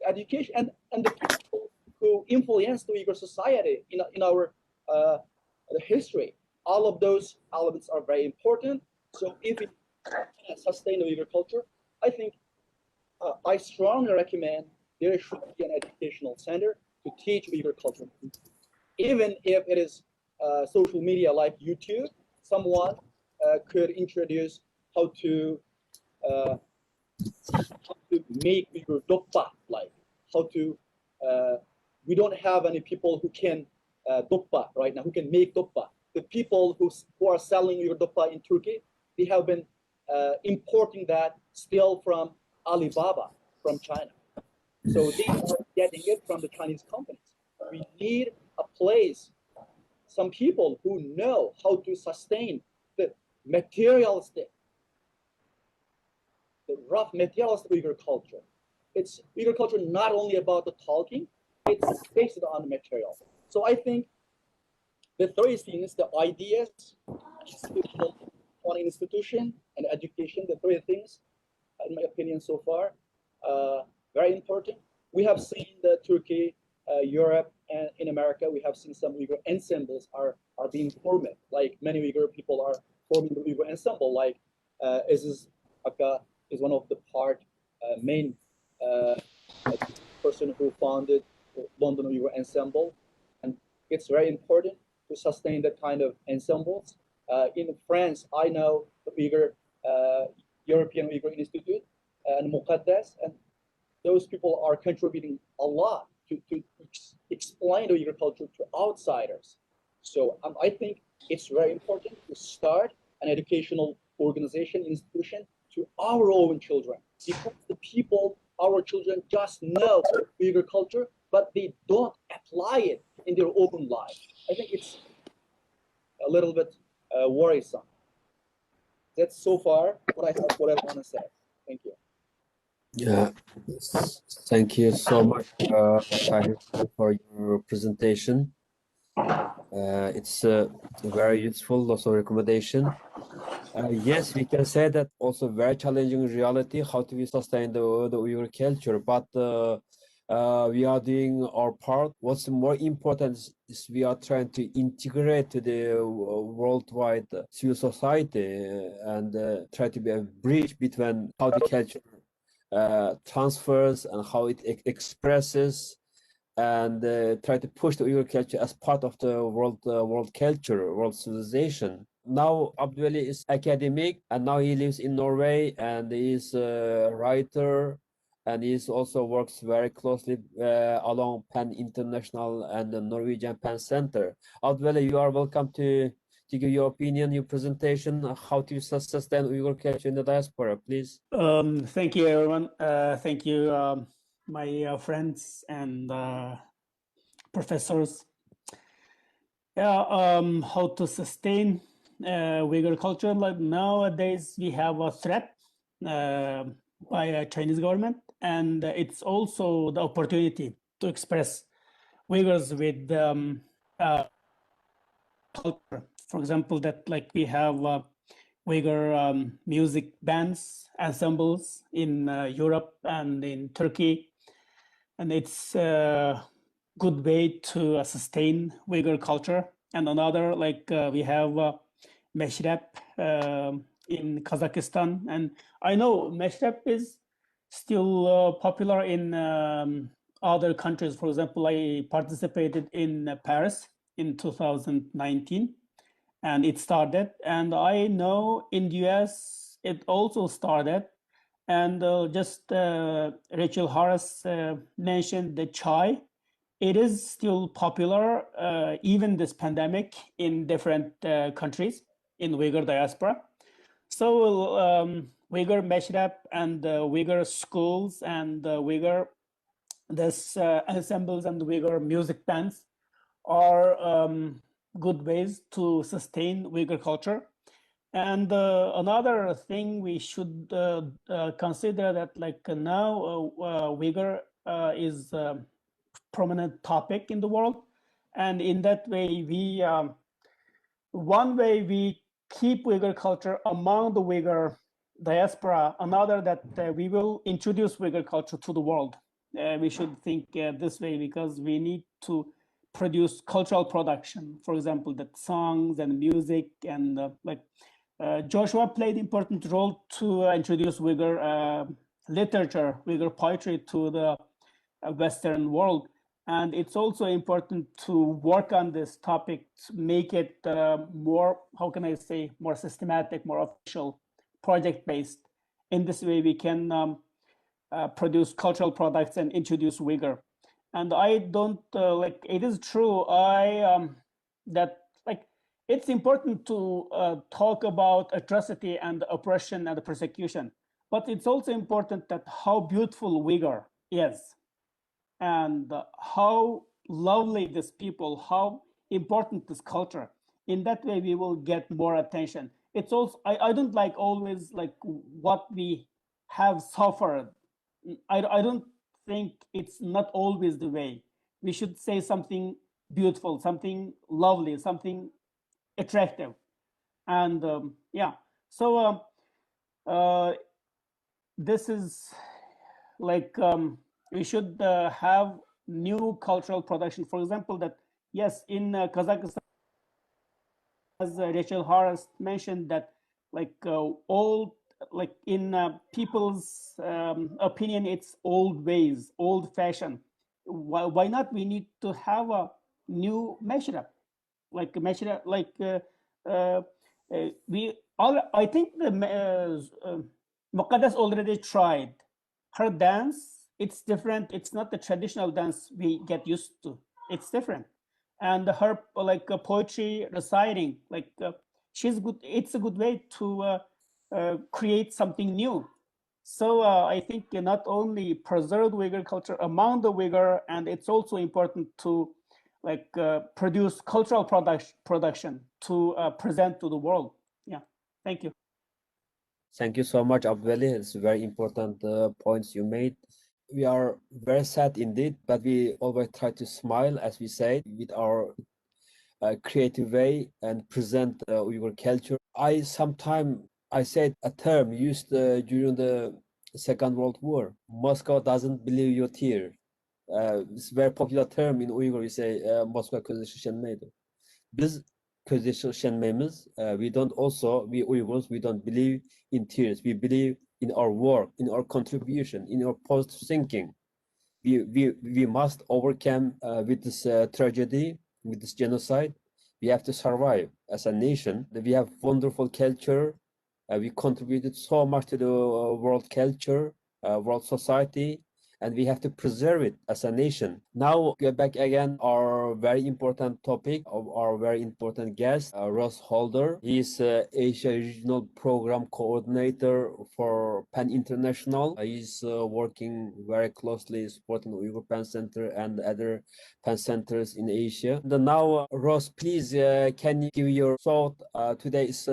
the education, and the people who influenced the Uyghur society in our the history. All of those elements are very important. So if we sustain the Uyghur culture, I think I strongly recommend there should be an educational center to teach Uyghur culture. Even if it is social media like YouTube, someone could introduce how to make Uyghur dokpa, like how to. We don't have any people who can dokpa right now, who can make dokpa. The people who are selling Uyghur dokpa in Turkey, they have been importing that still from Alibaba, from China. So they are getting it from the Chinese companies. We need a place, some people who know how to sustain the materialistic, the rough materialistic Uyghur culture. It's Uyghur culture not only about the talking, it's based on material. So I think the three things, the ideas, on institution and education, the three things, in my opinion so far, very important. We have seen the Turkey, Europe, and in America, we have seen some Uyghur ensembles are being formed. Like many Uyghur people are forming the Uyghur ensemble. Like Aziz Aka is one of the main person who founded London Uyghur Ensemble, and it's very important to sustain that kind of ensembles. In France, I know the Uyghur European Uyghur Institute and Muqaddas, and those people are contributing a lot to explain the Uyghur culture to outsiders. So I think it's very important to start an educational organization, institution to our own children, because the people, our children just know Uyghur culture, but they don't apply it in their own life. I think it's a little bit worrisome. That's so far what I want to say. Thank you. Yeah, thank you so much, Tahir, for your presentation. It's very useful, also recommendation. Yes, we can say that also very challenging reality, how do we sustain the Uyghur culture, but we are doing our part. What's more important is we are trying to integrate to the worldwide civil society and try to be a bridge between how the culture transfers and how it expresses, and try to push the Uyghur culture as part of the world culture, world civilization. Now Abdulli is academic, and now he lives in Norway, and he is a writer, and he also works very closely along PEN International and the Norwegian PEN Centre. Abdulli, you are welcome to give your opinion, your presentation, how to sustain Uyghur culture in the diaspora, please. Thank you, everyone. Thank you, my friends and professors. Yeah, how to sustain Uyghur culture? Like nowadays, we have a threat by a Chinese government, and it's also the opportunity to express Uyghurs with culture. For example, that like we have Uyghur music bands, ensembles in Europe and in Turkey, and it's a good way to sustain Uyghur culture. And another, like we have Meshrep in Kazakhstan, and I know Meshrep is still popular in other countries. For example, I participated in Paris in 2019, and it started. And I know in the US it also started. And just Rachel Harris mentioned the chai it is still popular, even this pandemic, in different countries in Uyghur diaspora. So Uyghur mashup and Uyghur schools and Uyghur this ensembles and Uyghur music bands are good ways to sustain Uyghur culture. And another thing we should consider that like now Uyghur is a prominent topic in the world. And in that way, one way we keep Uyghur culture among the Uyghur diaspora, another that we will introduce Uyghur culture to the world. We should think this way because we need to produce cultural production, for example, that songs and music and Joshua played important role to introduce Uyghur literature, Uyghur poetry to the Western world. And it's also important to work on this topic to make it more, how can I say, more systematic, more official, project-based. In this way, we can produce cultural products and introduce Uyghur. And I don't it is true. That it's important to talk about atrocity and oppression and persecution, but it's also important that how beautiful Uyghur is and how lovely this people, how important this culture. In that way, we will get more attention. It's also, I don't like always like what we have suffered. I don't think it's not always the way. We should say something beautiful, something lovely, something attractive. And yeah, so this is like we should have new cultural production. For example, that yes, in Kazakhstan, as Rachel Harris mentioned, that like old, like in people's opinion, it's old ways, old fashion. Why not? We need to have a new mashup, like a mashup, like we all. I think the Muqaddas already tried her dance. It's different. It's not the traditional dance we get used to. It's different. And her like poetry reciting, like she's good. It's a good way to create something new. So I think not only preserve Uyghur culture among the Uyghur, and it's also important to like produce cultural production to present to the world. Yeah, thank you. Thank you so much, Abdeli. It's very important points you made. We are very sad indeed, but we always try to smile, as we say, with our creative way and present Uyghur culture. I said a term used during the Second World War. Moscow doesn't believe your tear. It's a very popular term in Uyghur. We say Moscow közü şişenmeydi. Biz közü şişenmemiz. We Uyghurs, we don't believe in tears. We believe in our work, in our contribution, in our positive thinking. We must overcome with this tragedy, with this genocide. We have to survive as a nation. We have wonderful culture. We contributed so much to the world culture, world society, and we have to preserve it as a nation. Now, get back again our very important topic of our very important guest, Ross Holder. He is Asia Regional Program Coordinator for PEN International. He's working very closely supporting Uyghur PEN Center and other PEN centers in Asia. And now, Ross, please, can you give your thought? Today is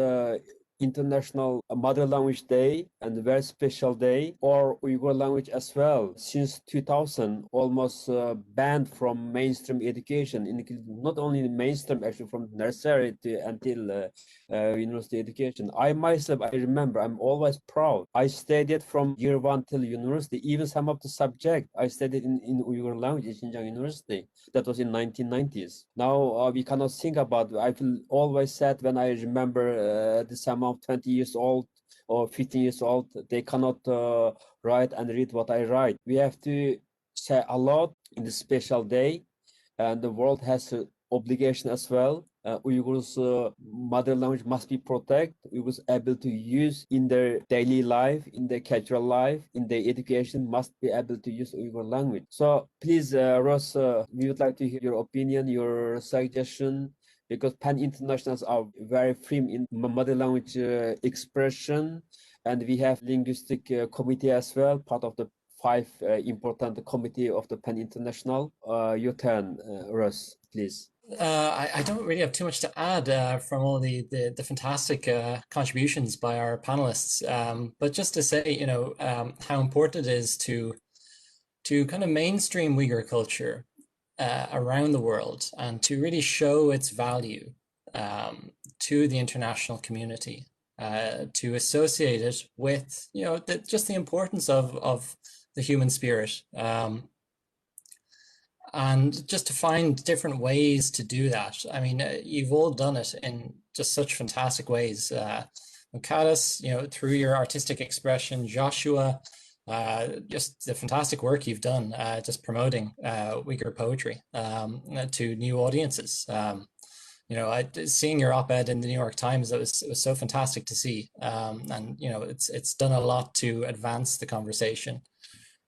International Mother Language Day and a very special day for Uyghur language as well. Since 2000, almost banned from mainstream education, not only mainstream, actually from nursery to until university education. I myself, I remember, I'm always proud. I studied from year 1 till university, even some of the subject I studied in Uyghur language in Xinjiang University. That was in 1990s. Now we cannot think about it. I feel always sad when I remember the some of 20 years old or 15 years old, they cannot write and read what I write. We have to say a lot in this special day, and the world has an obligation as well Uyghurs' mother language must be protected. Uyghurs able to use in their daily life, in their cultural life, in their education, must be able to use Uyghur language. So please, Ross, we would like to hear your opinion, your suggestion, because PEN Internationals are very firm in mother language expression, and we have linguistic committee as well, part of the 5 important committee of the PEN International. Your turn, Ross, please. I don't really have too much to add from all the fantastic contributions by our panelists, but just to say, you know, how important it is to kind of mainstream Uyghur culture around the world and to really show its value to the international community, to associate it with, you know, just the importance of the human spirit. And just to find different ways to do that. I mean, you've all done it in just such fantastic ways. Mukadas, you know, through your artistic expression, Joshua, just the fantastic work you've done, just promoting Uyghur poetry to new audiences. You know, seeing your op-ed in the New York Times, it was so fantastic to see. And, you know, it's done a lot to advance the conversation.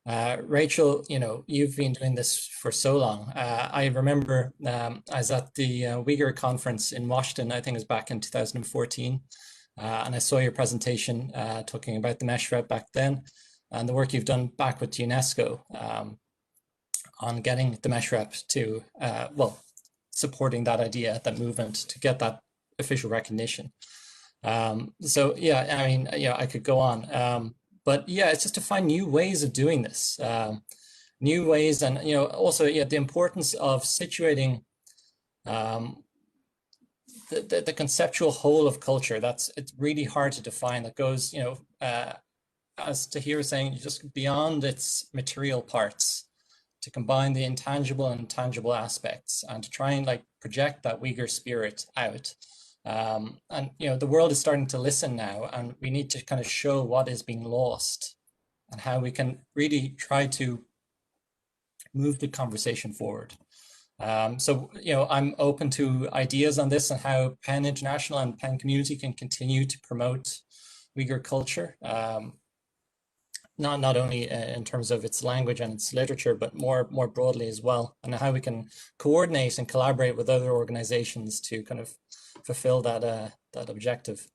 Rachel, you know, you've been doing this for so long. I remember I was at the Uyghur conference in Washington, I think it was back in 2014. And I saw your presentation talking about the Meshrep back then and the work you've done back with UNESCO on getting the Meshrep to, well, supporting that idea, that movement to get that official recognition. So, yeah, I mean, yeah, I could go on. But yeah, it's just to find new ways of doing this, new ways, and you know, also yeah, the importance of situating the conceptual whole of culture. It's really hard to define. That goes, you know, as Tahir was saying, just beyond its material parts, to combine the intangible and tangible aspects, and to try and like project that Uyghur spirit out. And you know, the world is starting to listen now, and we need to kind of show what is being lost and how we can really try to move the conversation forward. So, you know, I'm open to ideas on this and how PEN International and PEN Community can continue to promote Uyghur culture, not only in terms of its language and its literature, but more broadly as well, and how we can coordinate and collaborate with other organizations to kind of fulfill that objective.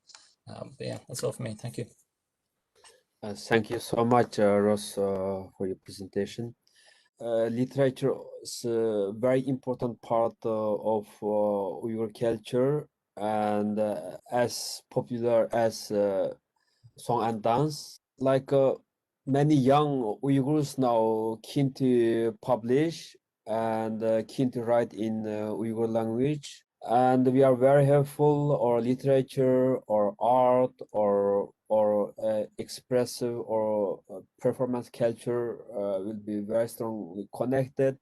But yeah, that's all for me. Thank you. Thank you so much, Ross, for your presentation. Literature is a very important part of Uyghur culture, and as popular as song and dance. Like many young Uyghurs now keen to publish and keen to write in Uyghur language. And we are very helpful, or literature or art or expressive or performance culture will be very strongly connected.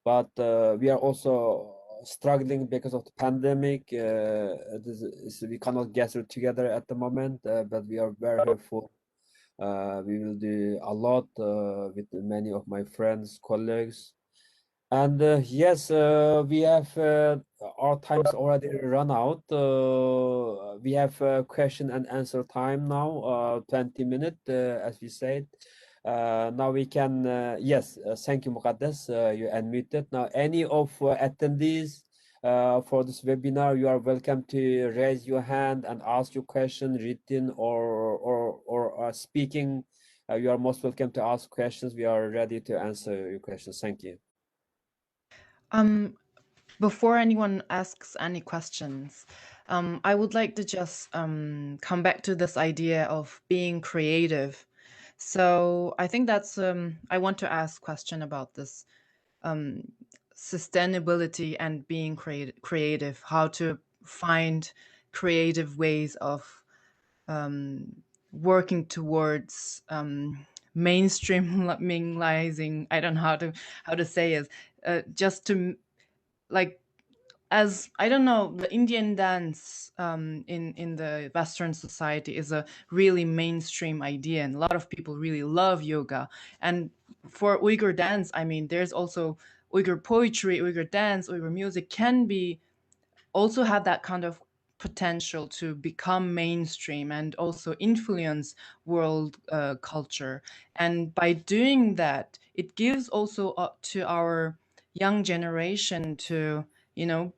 But we are also struggling because of the pandemic. We cannot gather together at the moment, but we are very helpful. We will do a lot with many of my friends, colleagues. And yes, we have our time's already run out. We have question and answer time now, 20 minutes, as we said. Now we can, yes, thank you, Muqaddas. You unmuted. Now, any of attendees for this webinar, you are welcome to raise your hand and ask your question, written or speaking. You are most welcome to ask questions. We are ready to answer your questions. Thank you. Before anyone asks any questions, I would like to just come back to this idea of being creative. So I think that's, I want to ask a question about this sustainability and being creative, how to find creative ways of working towards mainstreaming. I don't know how to say it, just to like, as I don't know, the Indian dance in the Western society is a really mainstream idea, and a lot of people really love yoga. And for Uyghur dance, I mean, there's also Uyghur poetry, Uyghur dance, Uyghur music can be also have that kind of potential to become mainstream and also influence world culture. And by doing that, it gives also to our young generation to, you know,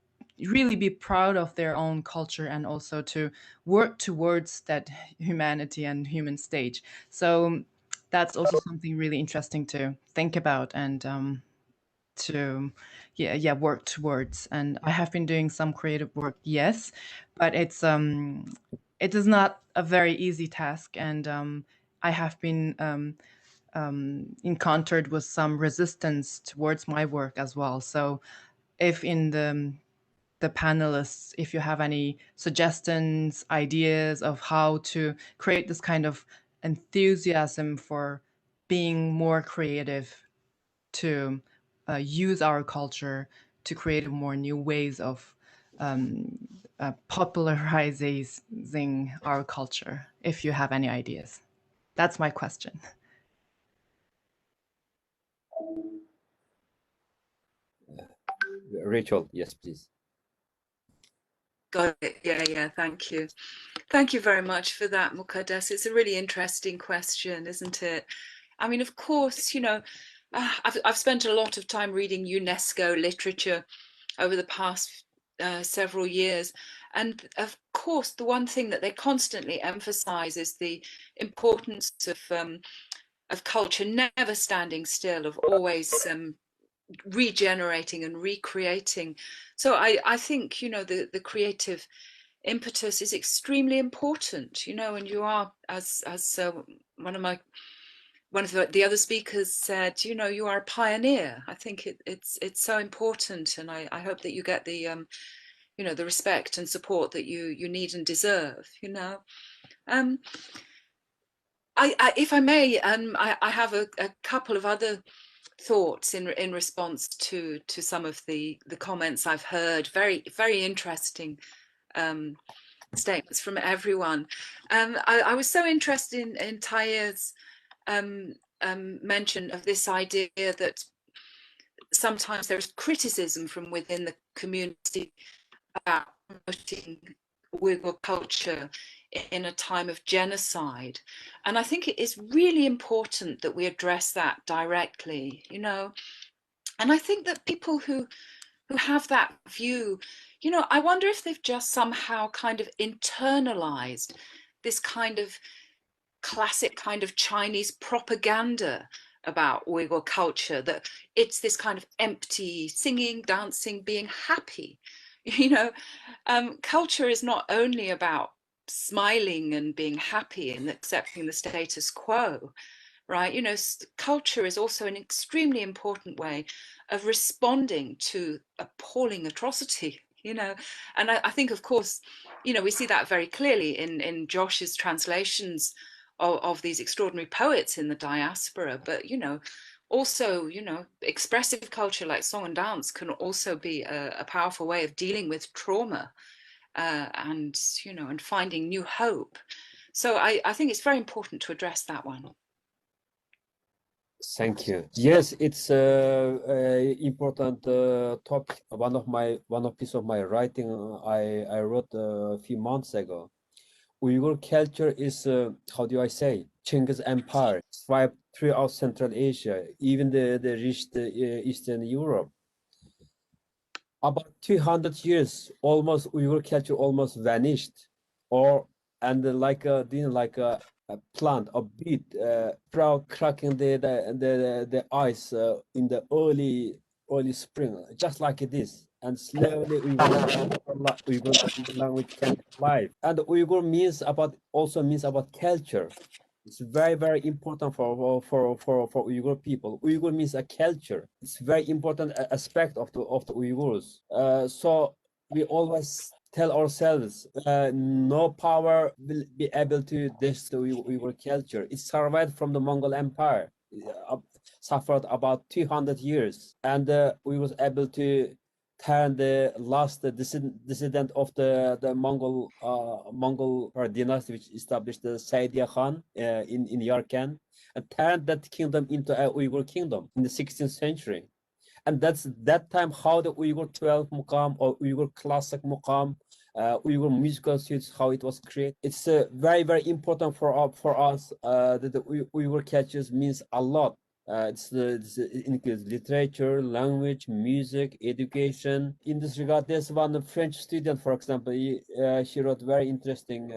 really be proud of their own culture and also to work towards that humanity and human stage. So that's also something really interesting to think about and to work towards. And I have been doing some creative work, yes, but it is not a very easy task, and I have been encountered with some resistance towards my work as well. So if in the panelists, if you have any suggestions, ideas of how to create this kind of enthusiasm for being more creative, to use our culture to create more new ways of popularizing our culture, if you have any ideas. That's my question. Rachel, yes, please. Got it. Yeah, thank you. Thank you very much for that, Mukaddes. It's a really interesting question, isn't it? I mean, of course, you know, I've spent a lot of time reading UNESCO literature over the past several years. And of course, the one thing that they constantly emphasize is the importance of culture never standing still, of always regenerating and recreating. So I think, you know, the creative impetus is extremely important, you know, and you are, as one of the other speakers said, you know, you are a pioneer. I think it's so important, and I hope that you get the you know, the respect and support that you need and deserve, you know. If I may, I have a couple of other thoughts in response to some of the comments I've heard. Very interesting statements from everyone. I was so interested in Taya's mention of this idea that sometimes there's criticism from within the community about promoting Uyghur culture in a time of genocide. And I think it is really important that we address that directly, you know. And I think that people who have that view, you know, I wonder if they've just somehow kind of internalized this kind of classic kind of Chinese propaganda about Uyghur culture, that it's this kind of empty singing, dancing, being happy. You know, culture is not only about smiling and being happy and accepting the status quo, right? You know, culture is also an extremely important way of responding to appalling atrocity, you know. And I think, of course, you know, we see that very clearly in Josh's translations of these extraordinary poets in the diaspora. But, you know, also, you know, expressive culture like song and dance can also be a powerful way of dealing with trauma and, you know, and finding new hope. So I think it's very important to address that one. Thank you. Yes, it's a important topic. One of piece of my writing I wrote a few months ago. Uyghur culture is how do I say, Chinggis Empire thrived throughout Central Asia, even they reached Eastern Europe. About 200 years, almost Uyghur culture almost vanished, like a plant, a beet, proud cracking the ice in the early spring, just like this. And slowly Uyghur language came to life. And Uyghur also means about culture. It's very important for Uyghur people. Uyghur means a culture. It's very important aspect of the Uyghurs. So we always tell ourselves, no power will be able to destroy Uyghur culture. It survived from the Mongol Empire, suffered about 200 years, and we was able to turn the last dissident of the Mongol dynasty, which established the Saidiya Khan in Yarkand, and turned that kingdom into a Uyghur kingdom in the 16th century. And that's that time how the Uyghur 12 Muqam or Uyghur classic Muqam, Uyghur musical suites, how it was created. It's very, very important for us that the Uyghur cultures means a lot. It includes literature, language, music, education. In this regard, there's one French student, for example, she wrote very interesting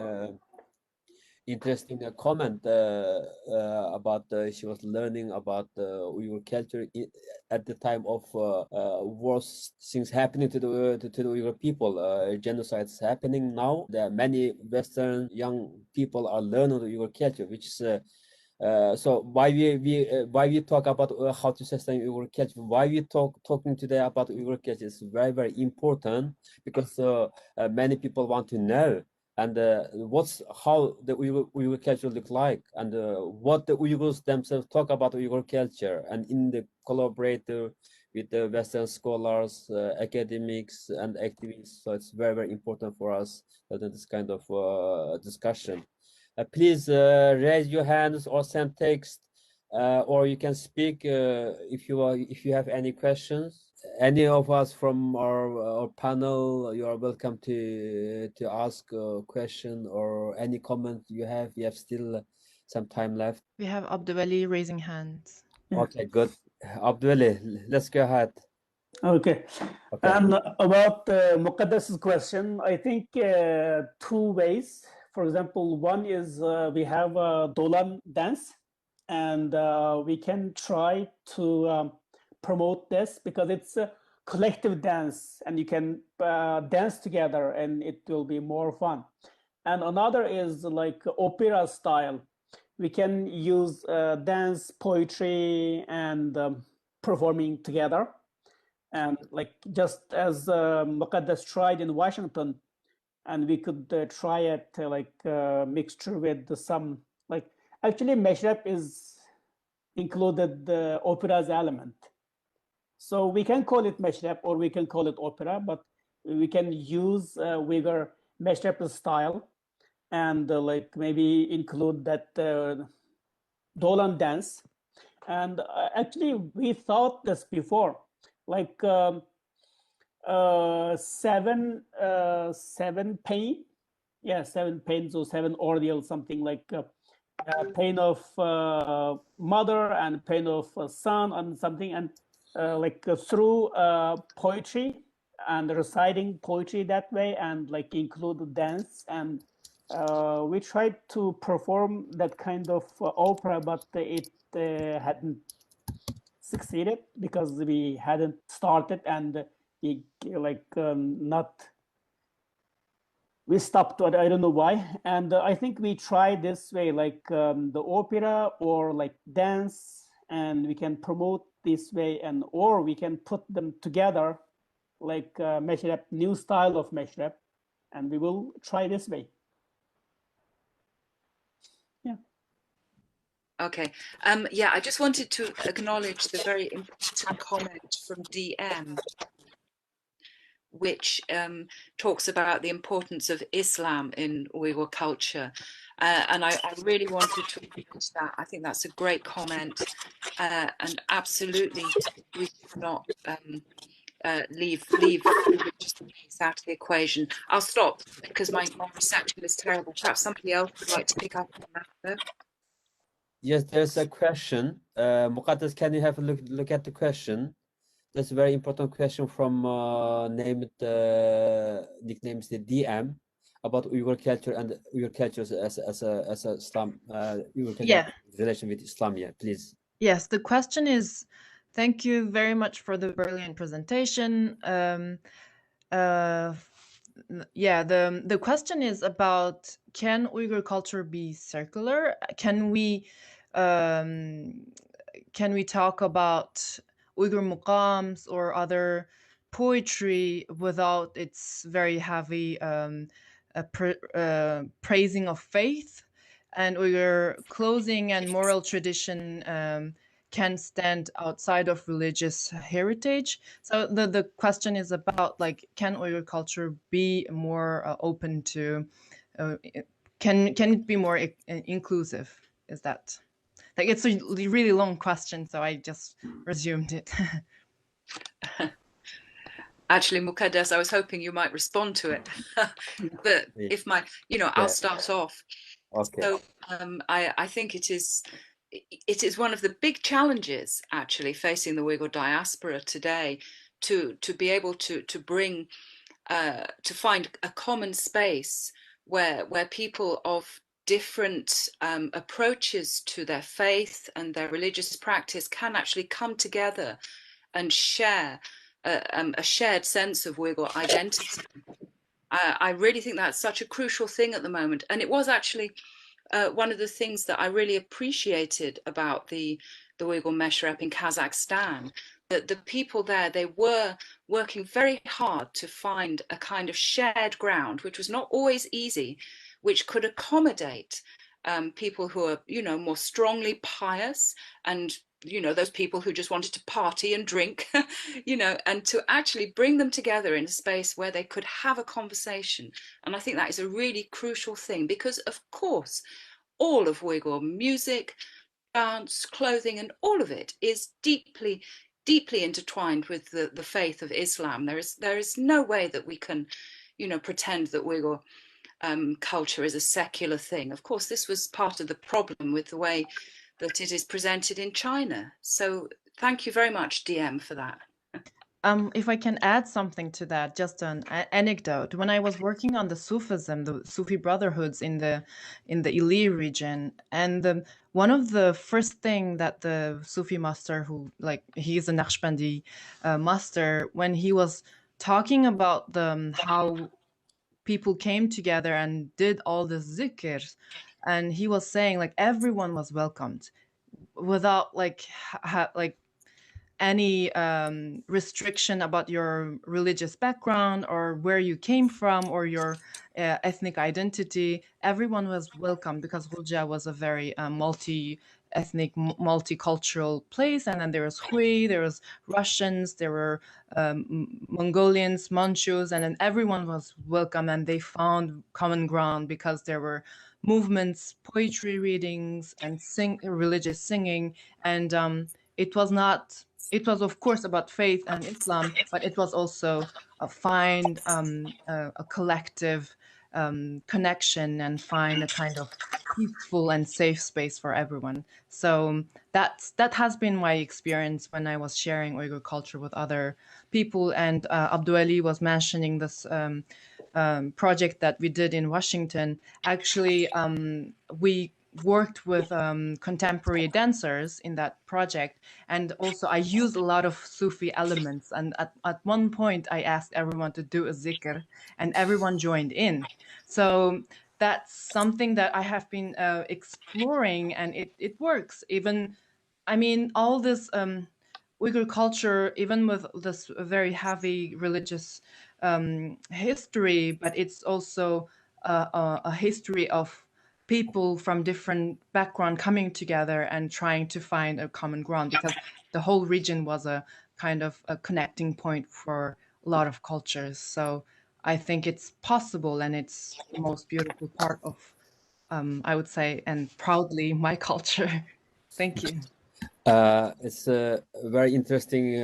comment about she was learning about Uyghur culture at the time of worse things happening to the Uyghur people. Genocides happening now. There are many Western young people are learning the Uyghur culture, which is so why we talk about how to sustain Uyghur culture, why we talking today about Uyghur culture is very, very important, because many people want to know and how the Uyghur culture look like, and what the Uyghurs themselves talk about Uyghur culture, and in the collaborator with the Western scholars, academics, and activists. So it's very, very important for us that this kind of discussion. Please raise your hands or send text, or you can speak if you have any questions. Any of us from our panel, you are welcome to ask a question or any comment you have. We have still some time left. We have Abdulwali raising hands. Yeah. Okay, good. Abdulwali, let's go ahead. Okay. And about Muqaddas's question, I think two ways. For example, one is we have a Dolan dance, and we can try to promote this because it's a collective dance, and you can dance together, and it will be more fun. And another is like opera style. We can use dance, poetry, and performing together. And like just as Muqaddas tried in Washington, and we could try it like mixture with some, like actually mashup is included the opera's element. So we can call it mashup or we can call it opera, but we can use Uyghur mashup style and like maybe include that Dolan dance. And actually we thought this before, like seven pain, yeah, 7 pains or 7 ordeal, something like pain of mother and pain of son and something, and like through poetry and reciting poetry that way, and like include dance, and we tried to perform that kind of opera, but it hadn't succeeded because we hadn't started, and we like we stopped. I don't know why. And I think we tried this way, like the opera or like dance, and we can promote this way, and or we can put them together, like mashup, new style of mashup, and we will try this way. Yeah. Okay. Yeah, I just wanted to acknowledge the very important comment from DM, which talks about the importance of Islam in Uyghur culture. And I really wanted to acknowledge that. I think that's a great comment. And absolutely, we cannot leave religious beliefs out of the equation. I'll stop because my reception is terrible. Perhaps somebody else would like to pick up on that, though. Yes, there's a question. Muqaddas, can you have a look at the question? That's a very important question from nicknamed the DM about Uyghur culture and Uyghur cultures as a Islam Uyghur culture relation with Islam. Yeah, please. Yes, the question is, thank you very much for the brilliant presentation. Yeah, the question is about, can Uyghur culture be circular? Can we talk about Uyghur muqams or other poetry without its very heavy praising of faith? And Uyghur clothing and moral tradition can stand outside of religious heritage. So the question is about, like, can Uyghur culture be more open to, can it be more inclusive? Is that, like, it's a really long question, so I just resumed it. Actually, Mukaddes, I was hoping you might respond to it, but if I'll start off. Okay. So I think it is one of the big challenges actually facing the Uyghur diaspora today to be able to bring to find a common space where people of different approaches to their faith and their religious practice can actually come together and share a shared sense of Uyghur identity. I really think that's such a crucial thing at the moment. And it was actually one of the things that I really appreciated about the Uyghur Meshrep in Kazakhstan, that the people there, they were working very hard to find a kind of shared ground, which was not always easy, which could accommodate people who are, more strongly pious and those people who just wanted to party and drink, and to actually bring them together in a space where they could have a conversation. And I think that is a really crucial thing because, of course, all of Uyghur music, dance, clothing, and all of it is deeply, deeply intertwined with the faith of Islam. There is no way that we can, pretend that Uyghur culture is a secular thing. Of course, this was part of the problem with the way that it is presented in China. So thank you very much, DM, for that. If I can add something to that, just an anecdote. When I was working on the Sufism, the Sufi brotherhoods in the Ili region, and one of the first thing that the Sufi master, who he's a Naqshbandi master, when he was talking about how people came together and did all the zikrs, and he was saying everyone was welcomed without any restriction about your religious background or where you came from or your ethnic identity. Everyone was welcome because Ghulja was a very multi-ethnic, multicultural place. And then there was Hui, there was Russians, there were Mongolians, Manchus, and then everyone was welcome, and they found common ground because there were movements, poetry readings, and religious singing. And it was not. It was, of course, about faith and Islam, but it was also find a collective connection and find a kind of peaceful and safe space for everyone. So that has been my experience when I was sharing Uyghur culture with other people. And Abdul Ali was mentioning this project that we did in Washington. Actually, we worked with contemporary dancers in that project, and also I used a lot of Sufi elements, and at one point I asked everyone to do a zikr and everyone joined in. So that's something that I have been exploring, and it works. Even, I mean, all this Uyghur culture, even with this very heavy religious history, but it's also a history of people from different background coming together and trying to find a common ground, because the whole region was a kind of a connecting point for a lot of cultures. So I think it's possible, and it's the most beautiful part of, I would say, and proudly, my culture. Thank you. It's a very interesting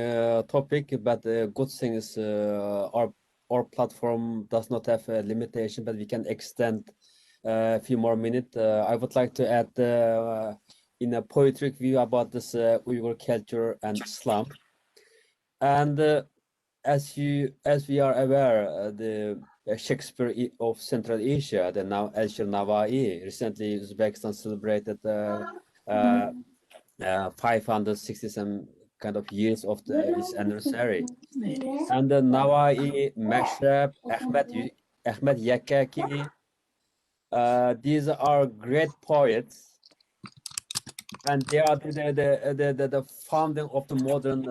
topic, but the good thing is our platform does not have a limitation, but we can extend a few more minutes. I would like to add in a poetic view about this Uyghur culture and Islam. And as we are aware, the Shakespeare of Central Asia, the now Elshir Navai, recently Uzbekistan celebrated 560 some kind of years of its anniversary. And the Navai, Meshrab, Ahmed Yakaki, these are great poets, and they are the founding of the modern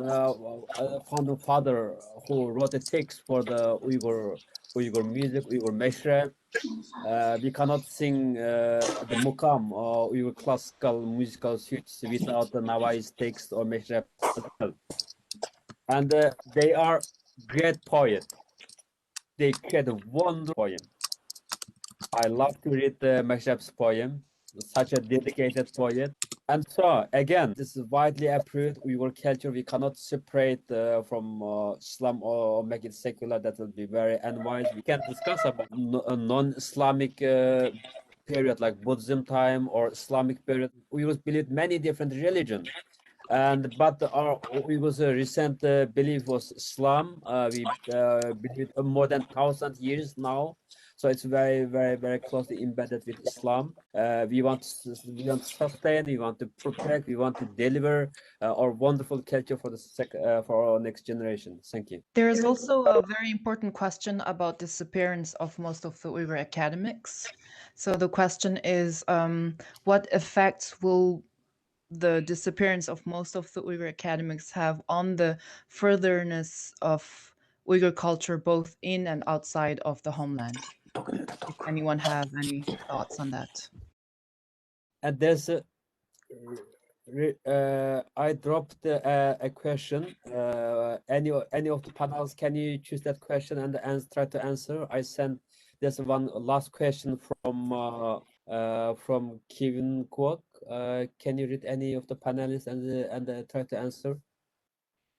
founding father who wrote the text for the Uyghur music, Uyghur Meshrab. We cannot sing the mukam or Uyghur classical musical suites without the Navai's text or Meshrab as well. And they are great poets. They create a wonderful poem. I love to read the Meshrab's poem, such a dedicated poet. And so again, this is widely approved Uyghur culture. We cannot separate from Islam or make it secular. That will be very unwise. We can discuss about a non-Islamic period like Buddhism time or Islamic period. Uyghurs believe many different religions. But our Uyghurs' recent belief was Islam. We believe more than 1,000 years now. So it's very, very, very closely embedded with Islam. We want to sustain, we want to protect, we want to deliver our wonderful culture for for our next generation. Thank you. There is also a very important question about disappearance of most of the Uyghur academics. So the question is, what effects will the disappearance of most of the Uyghur academics have on the furtherness of Uyghur culture, both in and outside of the homeland? If anyone have any thoughts on that. And there's I dropped a question. Any of the panels, can you choose that question and try to answer? I sent there's one last question from Kevin Kwok. Can you read any of the panelists and try to answer?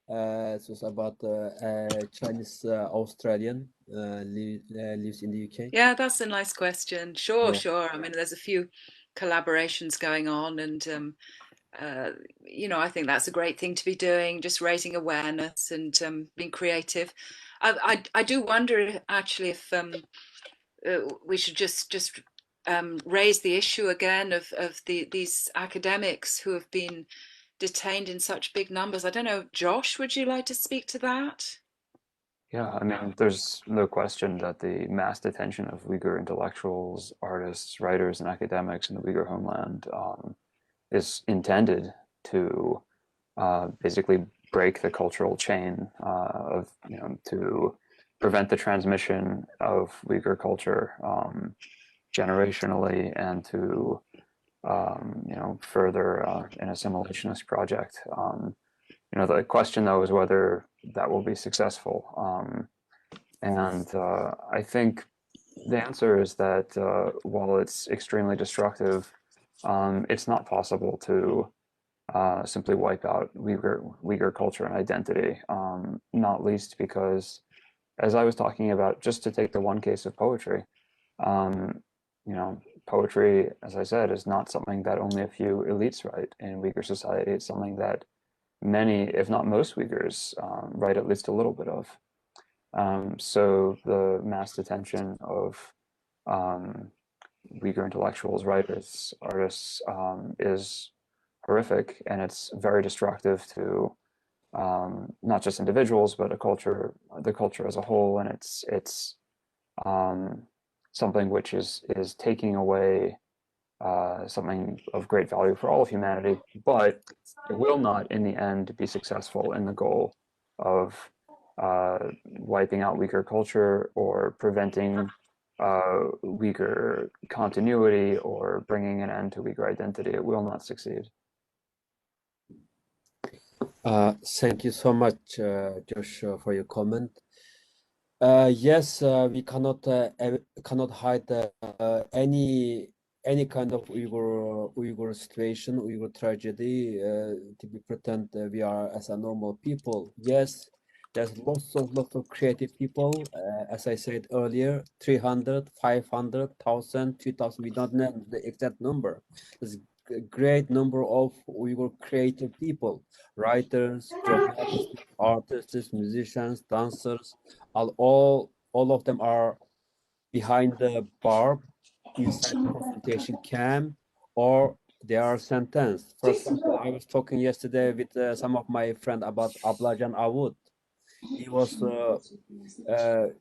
It was about Chinese Australian lives in the UK. Yeah, that's a nice question. Sure, Yeah. sure. I mean, there's a few collaborations going on, and you know, I think that's a great thing to be doing, just raising awareness and being creative. I do wonder actually if we should just raise the issue again of these academics who have been detained in such big numbers. I don't know, Josh, would you like to speak to that? Yeah, I mean, there's no question that the mass detention of Uyghur intellectuals, artists, writers, and academics in the Uyghur homeland is intended to basically break the cultural chain of, you know, to prevent the transmission of Uyghur culture generationally and to, you know, further an assimilationist project. You know, the question though is whether that will be successful. I think the answer is that while it's extremely destructive, it's not possible to simply wipe out Uyghur culture and identity, not least because, as I was talking about, just to take the one case of poetry, you know, poetry, as I said, is not something that only a few elites write in Uyghur society. It's something that many, if not most Uyghurs, write at least a little bit of. So the mass detention of Uyghur intellectuals, writers, artists is horrific, and it's very destructive to not just individuals, but the culture as a whole. And it's something which is taking away something of great value for all of humanity, but it will not in the end be successful in the goal of wiping out Uyghur culture or preventing Uyghur continuity or bringing an end to Uyghur identity. It will not succeed. Thank you so much, Josh, for your comment. Yes, we cannot hide any kind of Uyghur situation, Uyghur tragedy, to be pretend we are as a normal people. Yes, there's lots of creative people. As I said earlier, 300, 500, 1,000, 2,000. We don't know the exact number. There's a great number of Uyghur creative people, writers, journalists, artists, musicians, dancers. All of them are behind the bar, inside concentration camp, or they are sentenced. For example, I was talking yesterday with some of my friends about Ablajan Avud. He was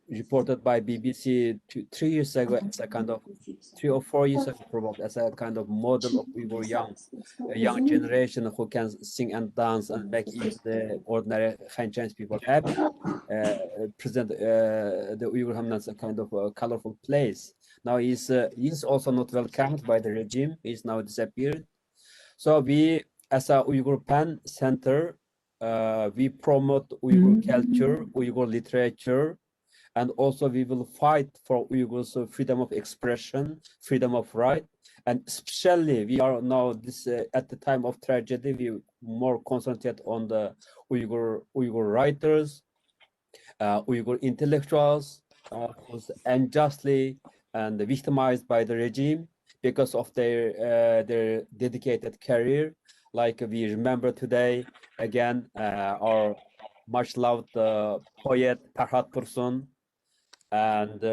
reported by BBC 3 years ago as a kind of 3 or 4 years ago, probably as a kind of model of Uyghur a young generation who can sing and dance and make even the ordinary Han Chinese people happy. Present the Uyghur homeland as a kind of a colorful place. Now he's also not welcomed by the regime. He's now disappeared. So we, as a Uyghur PEN Center, we promote Uyghur culture, Uyghur literature, and also we will fight for Uyghurs' freedom of expression, freedom of right, And especially we are now this at the time of tragedy, we more concentrate on the Uyghur writers, Uyghur intellectuals who's unjustly and victimized by the regime because of their dedicated career. Like we remember today again our much loved poet Ferhat Tursun, and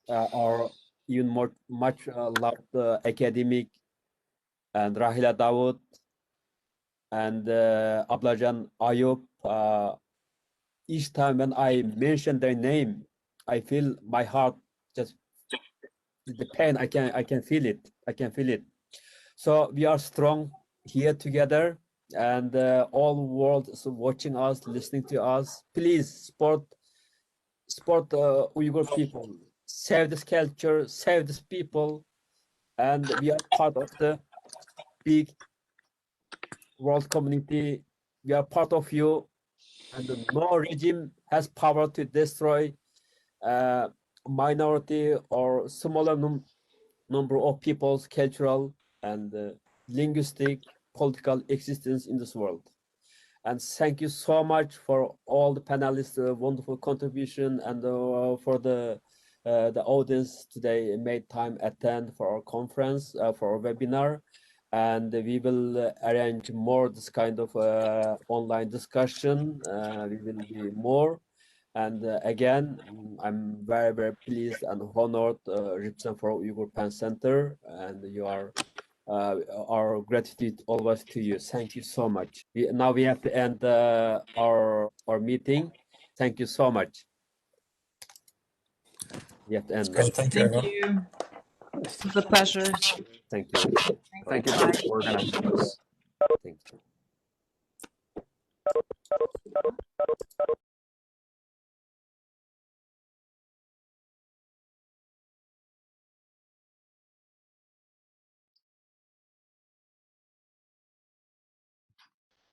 our even more much loved academic and Rahila Davut and Ablajan Ayub. Each time when I mention their name, I feel my heart just the pain. I can feel it. I can feel it. So we are strong here together, and all world is watching us, listening to us. Please support Uyghur people. Save this culture, save this people, and we are part of the big world community. We are part of you, and no regime has power to destroy minority or smaller number of people's cultural and linguistic political existence in this world. And thank you so much for all the panelists' wonderful contribution, and for the audience today made time attend for our conference, for our webinar. And we will arrange more this kind of online discussion. We will be more. And again, I'm very, very pleased and honored represent for Uyghur PEN Center, and you are our gratitude always to you. Thank you so much. Now we have to end our meeting. Thank you so much. We have to end now. Great, thank you, Thank everyone. you. It was a pleasure. Thank you. Thank you for organizing this. Thank you.